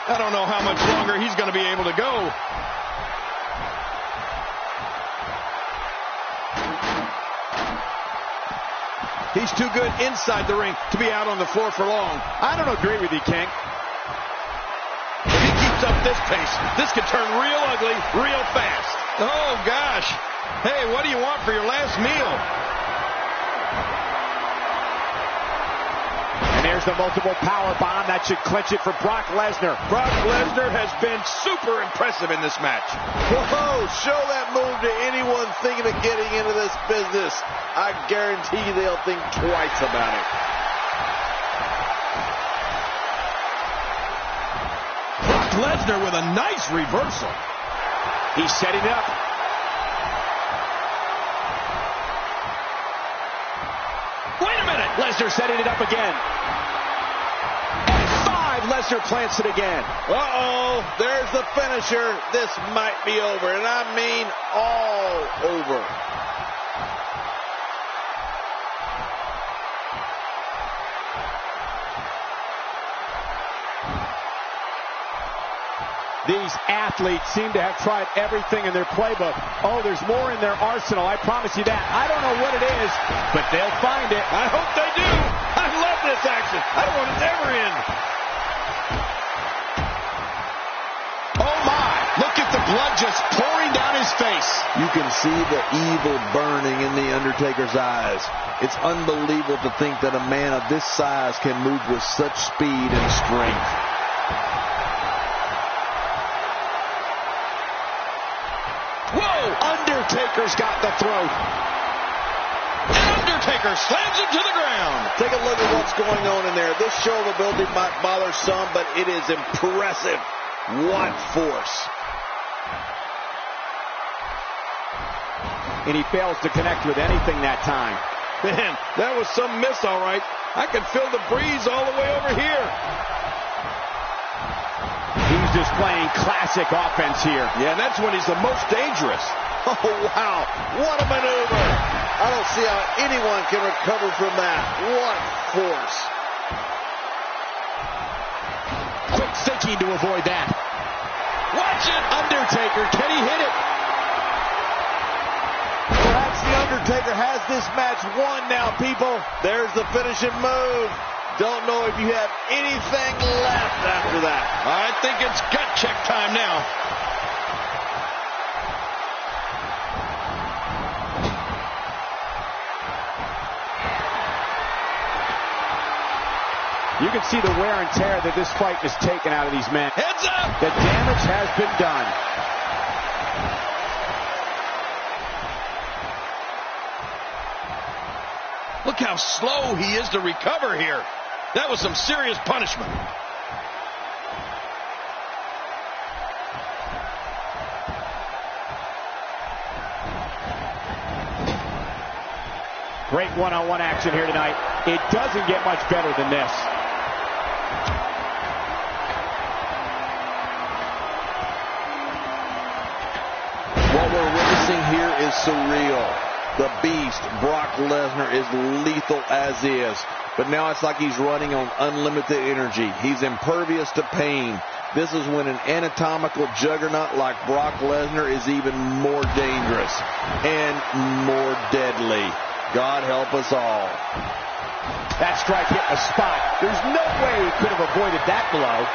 I don't know how much longer he's going to be able to go. He's too good inside the ring to be out on the floor for long. I don't agree with you, King. If he keeps up this pace, this could turn real ugly real fast. Oh, gosh. Hey, what do you want for your last meal? There's the multiple power bomb. That should clinch it for Brock Lesnar. Brock Lesnar has been super impressive in this match. Whoa, show that move to anyone thinking of getting into this business. I guarantee they'll think twice about it. Brock Lesnar with a nice reversal. He's setting it up. Wait a minute. Lesnar setting it up again. Lesnar plants it again. Uh-oh, there's the finisher. This might be over, and I mean all over. These athletes seem to have tried everything in their playbook. Oh, there's more in their arsenal, I promise you that. I don't know what it is, but they'll find it. I hope they do. I love this action. I don't want it to ever end. Blood just pouring down his face. You can see the evil burning in the Undertaker's eyes. It's unbelievable to think that a man of this size can move with such speed and strength. Whoa! Undertaker's got the throat. And Undertaker slams him to the ground. Take a look at what's going on in there. This show of ability might bother some, but it is impressive. What force. And he fails to connect with anything that time. Man, that was some miss, all right. I can feel the breeze all the way over here. He's displaying classic offense here. Yeah, and that's when he's the most dangerous. Oh, wow. What a maneuver. I don't see how anyone can recover from that. What force. Quick thinking to avoid that. Watch it. Undertaker, can he hit it? Perhaps the Undertaker has this match won now, people. There's the finishing move. Don't know if you have anything left after that. I think it's gut check time now. You can see the wear and tear that this fight has taken out of these men. Heads up! The damage has been done. Look how slow he is to recover here. That was some serious punishment. Great one-on-one action here tonight. It doesn't get much better than this. What we're witnessing here is surreal. The beast, Brock Lesnar, is lethal as is. But now it's like he's running on unlimited energy. He's impervious to pain. This is when an anatomical juggernaut like Brock Lesnar is even more dangerous and more deadly. God help us all. That strike hit the spot. There's no way he could have avoided that blow.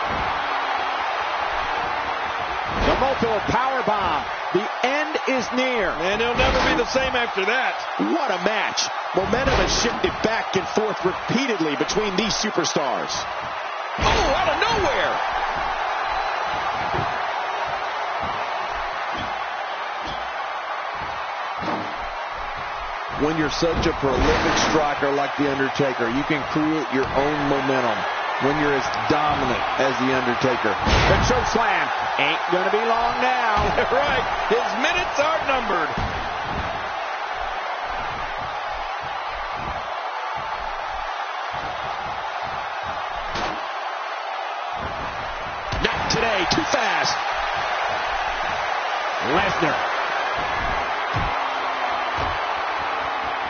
The multiple power bomb. The end is near. And he'll never be the same after that. What a match. Momentum has shifted back and forth repeatedly between these superstars. Oh, out of nowhere. When you're such a prolific striker like The Undertaker, you can create your own momentum when you're as dominant as The Undertaker. The choke slam ain't going to be long now. Right. His minutes are numbered. Not today. Too fast. Lesnar.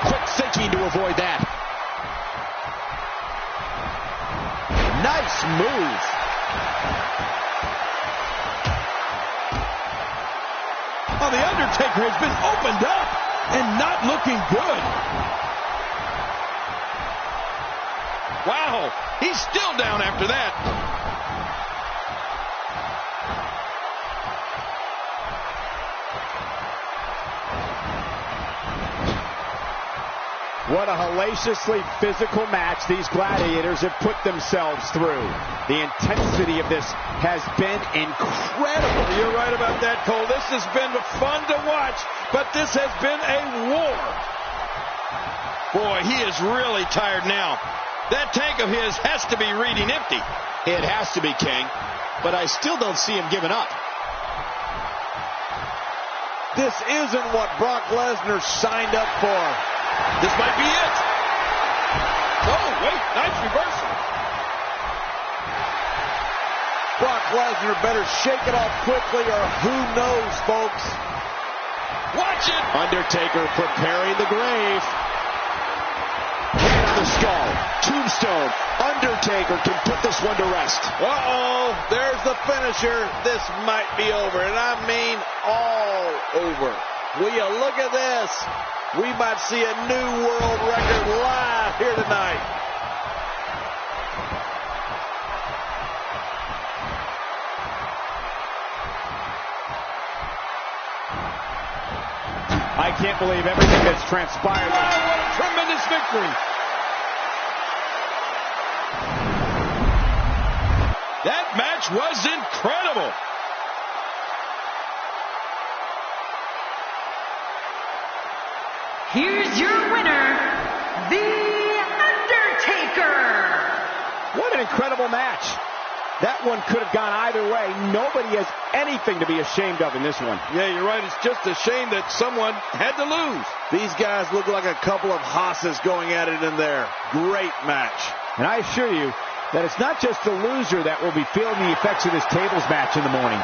Quick thinking to avoid that. Nice move. Oh, The Undertaker has been opened up and not looking good. Wow, he's still down after that. What a hellaciously physical match these gladiators have put themselves through. The intensity of this has been incredible. You're right about that, Cole. This has been fun to watch, but this has been a war. Boy, he is really tired now. That tank of his has to be reading empty. It has to be, King, but I still don't see him giving up. This isn't what Brock Lesnar signed up for. This might be it. Oh, wait, nice reversal. Brock Lesnar better shake it off quickly, or who knows, folks. Watch it. Undertaker preparing the grave. Hand on the skull. Tombstone. Undertaker can put this one to rest. Uh-oh, there's the finisher. This might be over, and I mean all over. Will you look at this? We might see a new world record live here tonight. I can't believe everything that's transpired. Wow, what a tremendous victory. That match was incredible. Here's your winner, The Undertaker. What an incredible match. That one could have gone either way. Nobody has anything to be ashamed of in this one. Yeah, you're right. It's just a shame that someone had to lose. These guys look like a couple of hosses going at it in there. Great match. And I assure you that it's not just the loser that will be feeling the effects of this tables match in the morning.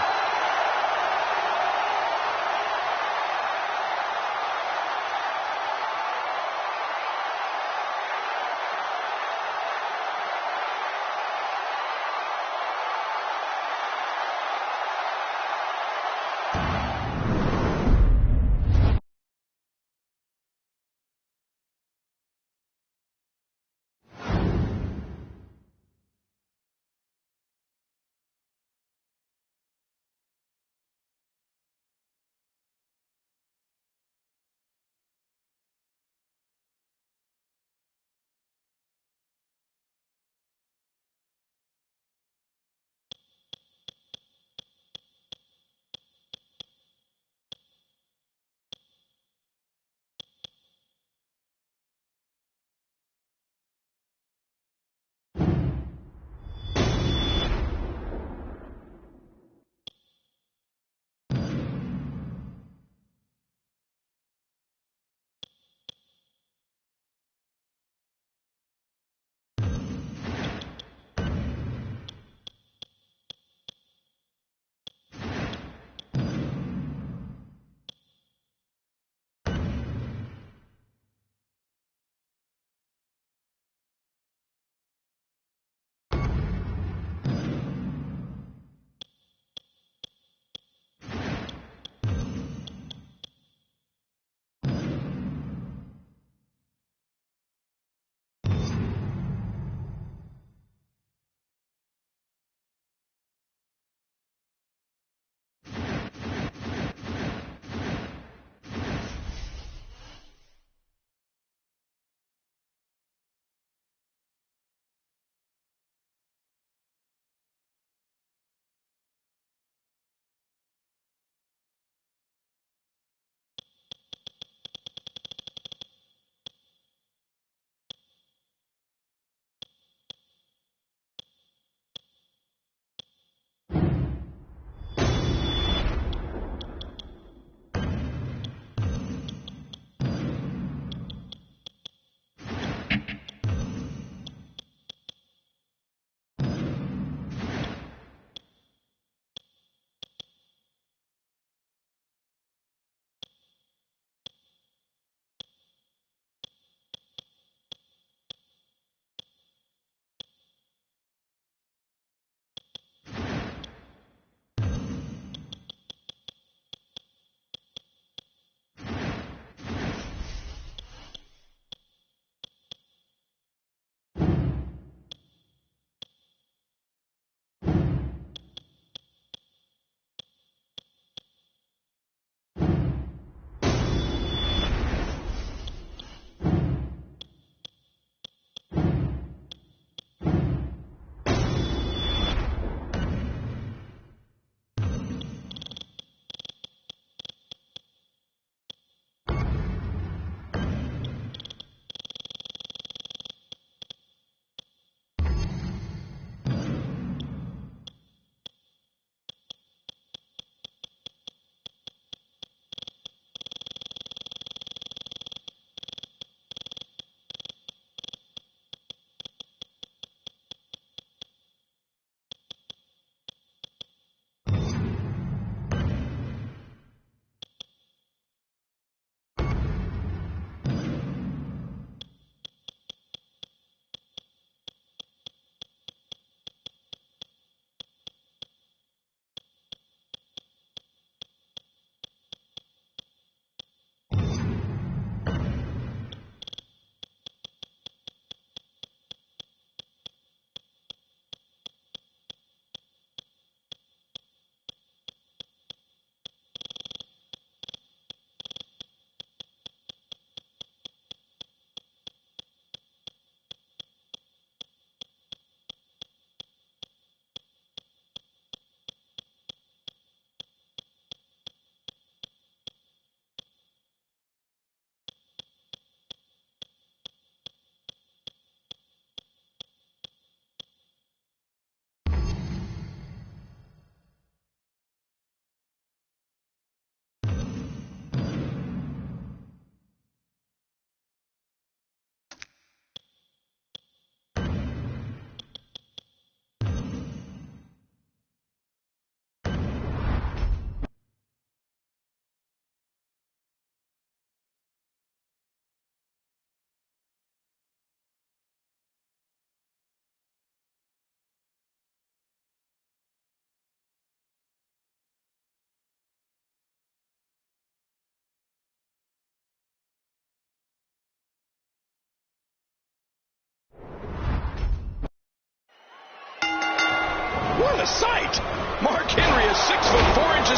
What a sight! Mark Henry is 6'4"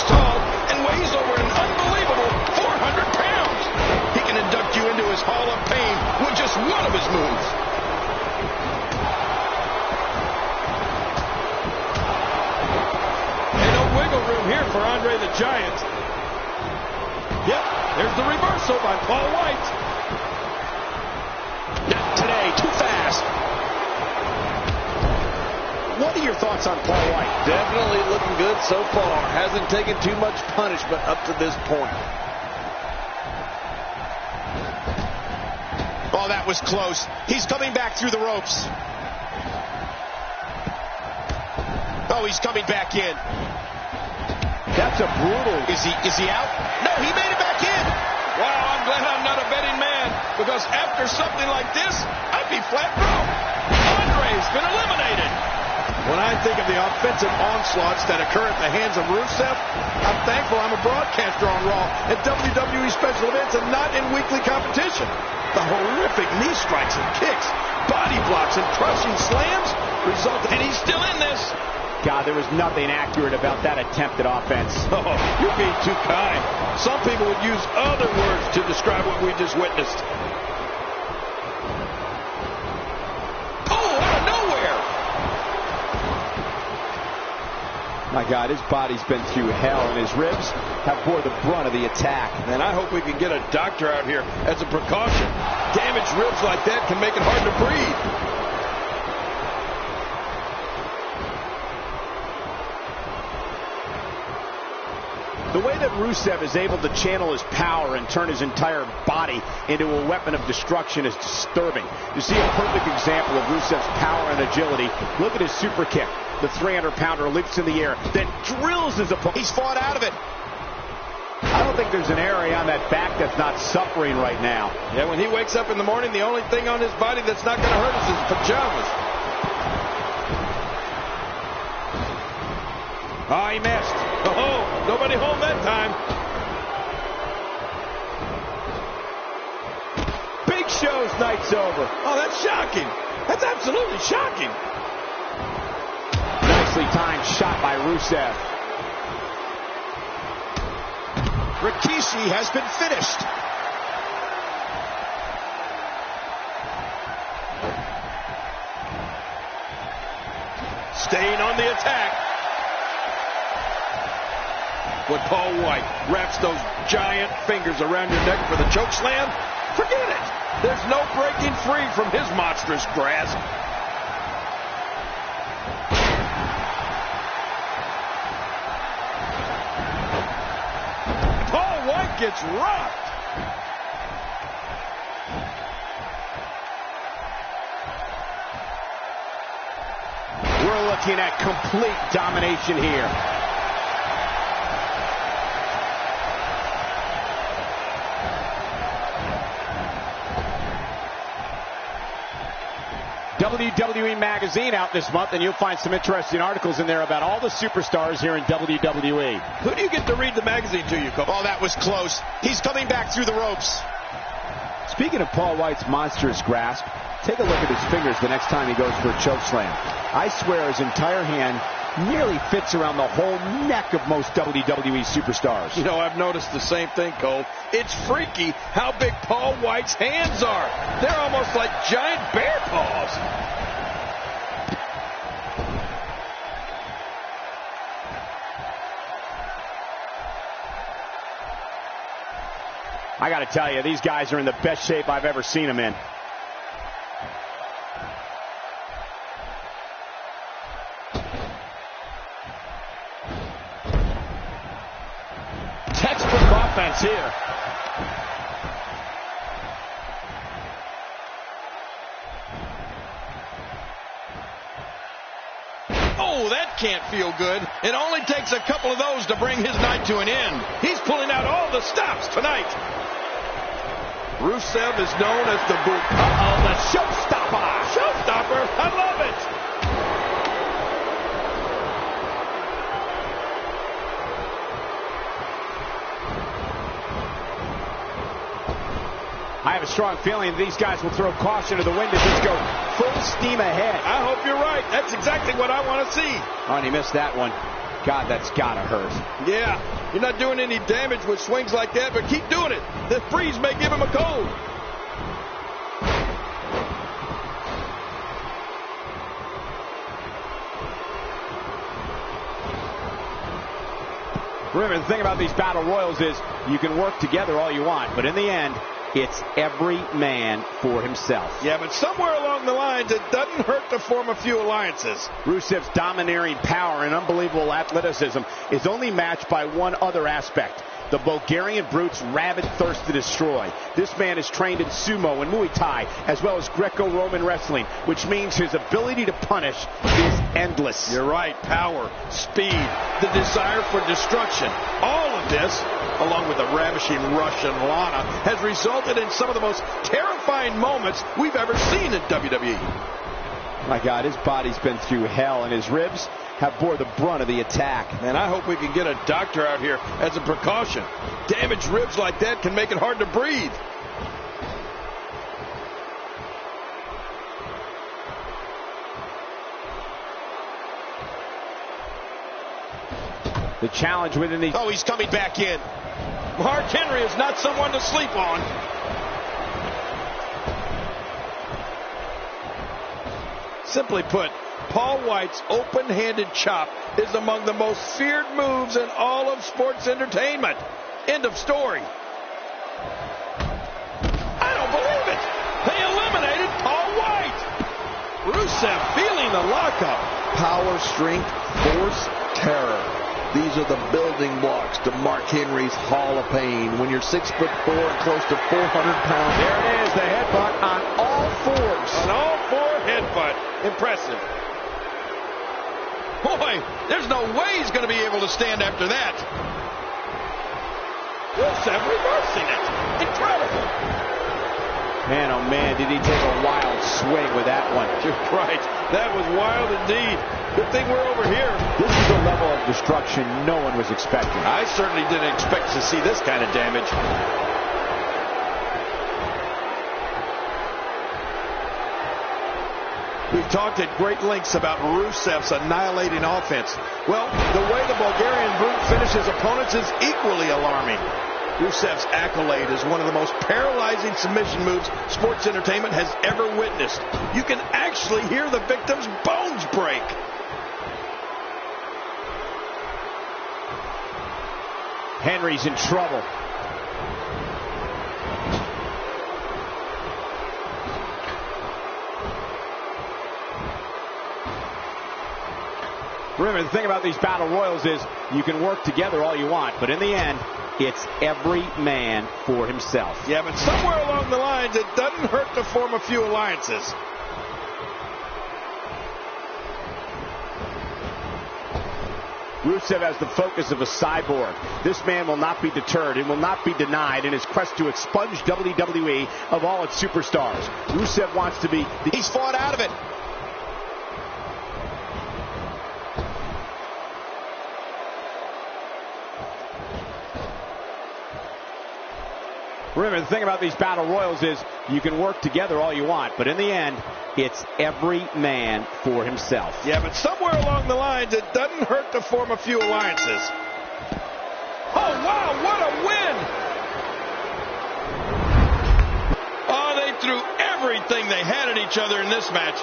tall and weighs over an unbelievable 400 pounds. He can induct you into his Hall of Fame with just one of his moves. Ain't no wiggle room here for Andre the Giant. Yep, there's the reversal by Paul White. Not today, too fast. What are your thoughts on Paul White? Definitely looking good so far. Hasn't taken too much punishment up to this point. Oh, that was close. He's coming back through the ropes. Oh, he's coming back in. That's a brutal. Is he out? No, he made it back in. Wow, I'm glad I'm not a betting man, because after something like this, I'd be flat broke. Andre's been eliminated. When I think of the offensive onslaughts that occur at the hands of Rusev, I'm thankful I'm a broadcaster on Raw at WWE special events and not in weekly competition. The horrific knee strikes and kicks, body blocks, and crushing slams result, and he's still in this. God, there was nothing accurate about that attempted offense. Oh, you're being too kind. Some people would use other words to describe what we just witnessed. Oh, out of nowhere! My God, his body's been through hell, and his ribs have bore the brunt of the attack. And I hope we can get a doctor out here as a precaution. Damaged ribs like that can make it hard to breathe. The way that Rusev is able to channel his power and turn his entire body into a weapon of destruction is disturbing. You see a perfect example of Rusev's power and agility. Look at his super kick. The 300-pounder leaps in the air, then drills his opponent. He's fought out of it. I don't think there's an area on that back that's not suffering right now. Yeah, when he wakes up in the morning, the only thing on his body that's not going to hurt is his pajamas. Oh, he missed. Oh, nobody home that time. Big Show's night's over. Oh, that's shocking. That's absolutely shocking. Nicely timed shot by Rusev. Rikishi has been finished. Staying on the attack. When Paul White wraps those giant fingers around your neck for the choke slam, forget it. There's no breaking free from his monstrous grasp. Paul White gets rocked. We're looking at complete domination here. WWE Magazine out this month, and you'll find some interesting articles in there about all the superstars here in WWE. Who do you get to read the magazine to you, Cole? Oh, that was close. He's coming back through the ropes. Speaking of Paul White's monstrous grasp, take a look at his fingers the next time he goes for a chokeslam. I swear his entire hand nearly fits around the whole neck of most WWE superstars. You know, I've noticed the same thing, Cole. It's freaky how big Paul White's hands are. They're almost like giant bear paws. I got to tell you, these guys are in the best shape I've ever seen them in. Textbook offense here. Oh, that can't feel good. It only takes a couple of those to bring his night to an end. He's pulling out all the stops tonight. Rusev is known as the boot. Uh-oh, the showstopper. Showstopper, I love it. I have a strong feeling that these guys will throw caution to the wind and just go full steam ahead. I hope you're right. That's exactly what I want to see. Oh, and he missed that one. God, that's gotta hurt. Yeah, you're not doing any damage with swings like that, but keep doing it. The freeze may give him a cold. Remember, the thing about these battle royals is you can work together all you want, but in the end, it's every man for himself. Yeah, but somewhere along the lines, it doesn't hurt to form a few alliances. Rusev's domineering power and unbelievable athleticism is only matched by one other aspect: the Bulgarian Brute's rabid thirst to destroy. This man is trained in sumo and Muay Thai, as well as Greco-Roman wrestling, which means his ability to punish is endless. You're right. Power, speed, the desire for destruction. All of this, along with the ravishing Russian Lana, has resulted in some of the most terrifying moments we've ever seen in WWE. My God, his body's been through hell, and his ribs have bore the brunt of the attack. And I hope we can get a doctor out here as a precaution. Damaged ribs like that can make it hard to breathe. The challenge within these... Oh, he's coming back in. Mark Henry is not someone to sleep on. Simply put, Paul White's open-handed chop is among the most feared moves in all of sports entertainment. End of story. I don't believe it. They eliminated Paul White. Rusev feeling the lockup. Power, strength, force, terror. These are the building blocks to Mark Henry's Hall of Pain. When you're 6'4" and close to 400 pounds. There it is, the headbutt on all fours. On all four headbutt. Impressive. Boy, there's no way he's going to be able to stand after that. Rusev reversing it. Incredible. Man, oh man, did he take a wild swing with that one. You're right. That was wild indeed. Good thing we're over here. This is a level of destruction no one was expecting. I certainly didn't expect to see this kind of damage. We've talked at great lengths about Rusev's annihilating offense. Well, the way the Bulgarian Brute finishes opponents is equally alarming. Rusev's accolade is one of the most paralyzing submission moves sports entertainment has ever witnessed. You can actually hear the victim's bones break. Henry's in trouble. Remember, the thing about these battle royals is you can work together all you want, but in the end, it's every man for himself. Yeah, but somewhere along the lines, it doesn't hurt to form a few alliances. Rusev has the focus of a cyborg. This man will not be deterred and will not be denied in his quest to expunge WWE of all its superstars. Rusev wants to be... He's fought out of it. Remember, the thing about these battle royals is you can work together all you want, but in the end, it's every man for himself. Yeah, but somewhere along the lines, it doesn't hurt to form a few alliances. Oh, wow, what a win! Oh, they threw everything they had at each other in this match.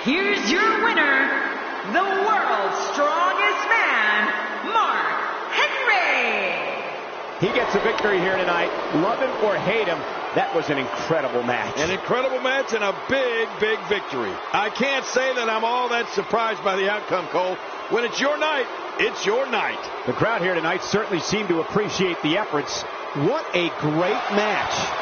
Here's your winner, the world's strongest man, Mark Henry. He gets a victory here tonight. Love him or hate him, that was an incredible match. An incredible match and a big, big victory. I can't say that I'm all that surprised by the outcome, Cole. When it's your night, it's your night. The crowd here tonight certainly seemed to appreciate the efforts. What a great match.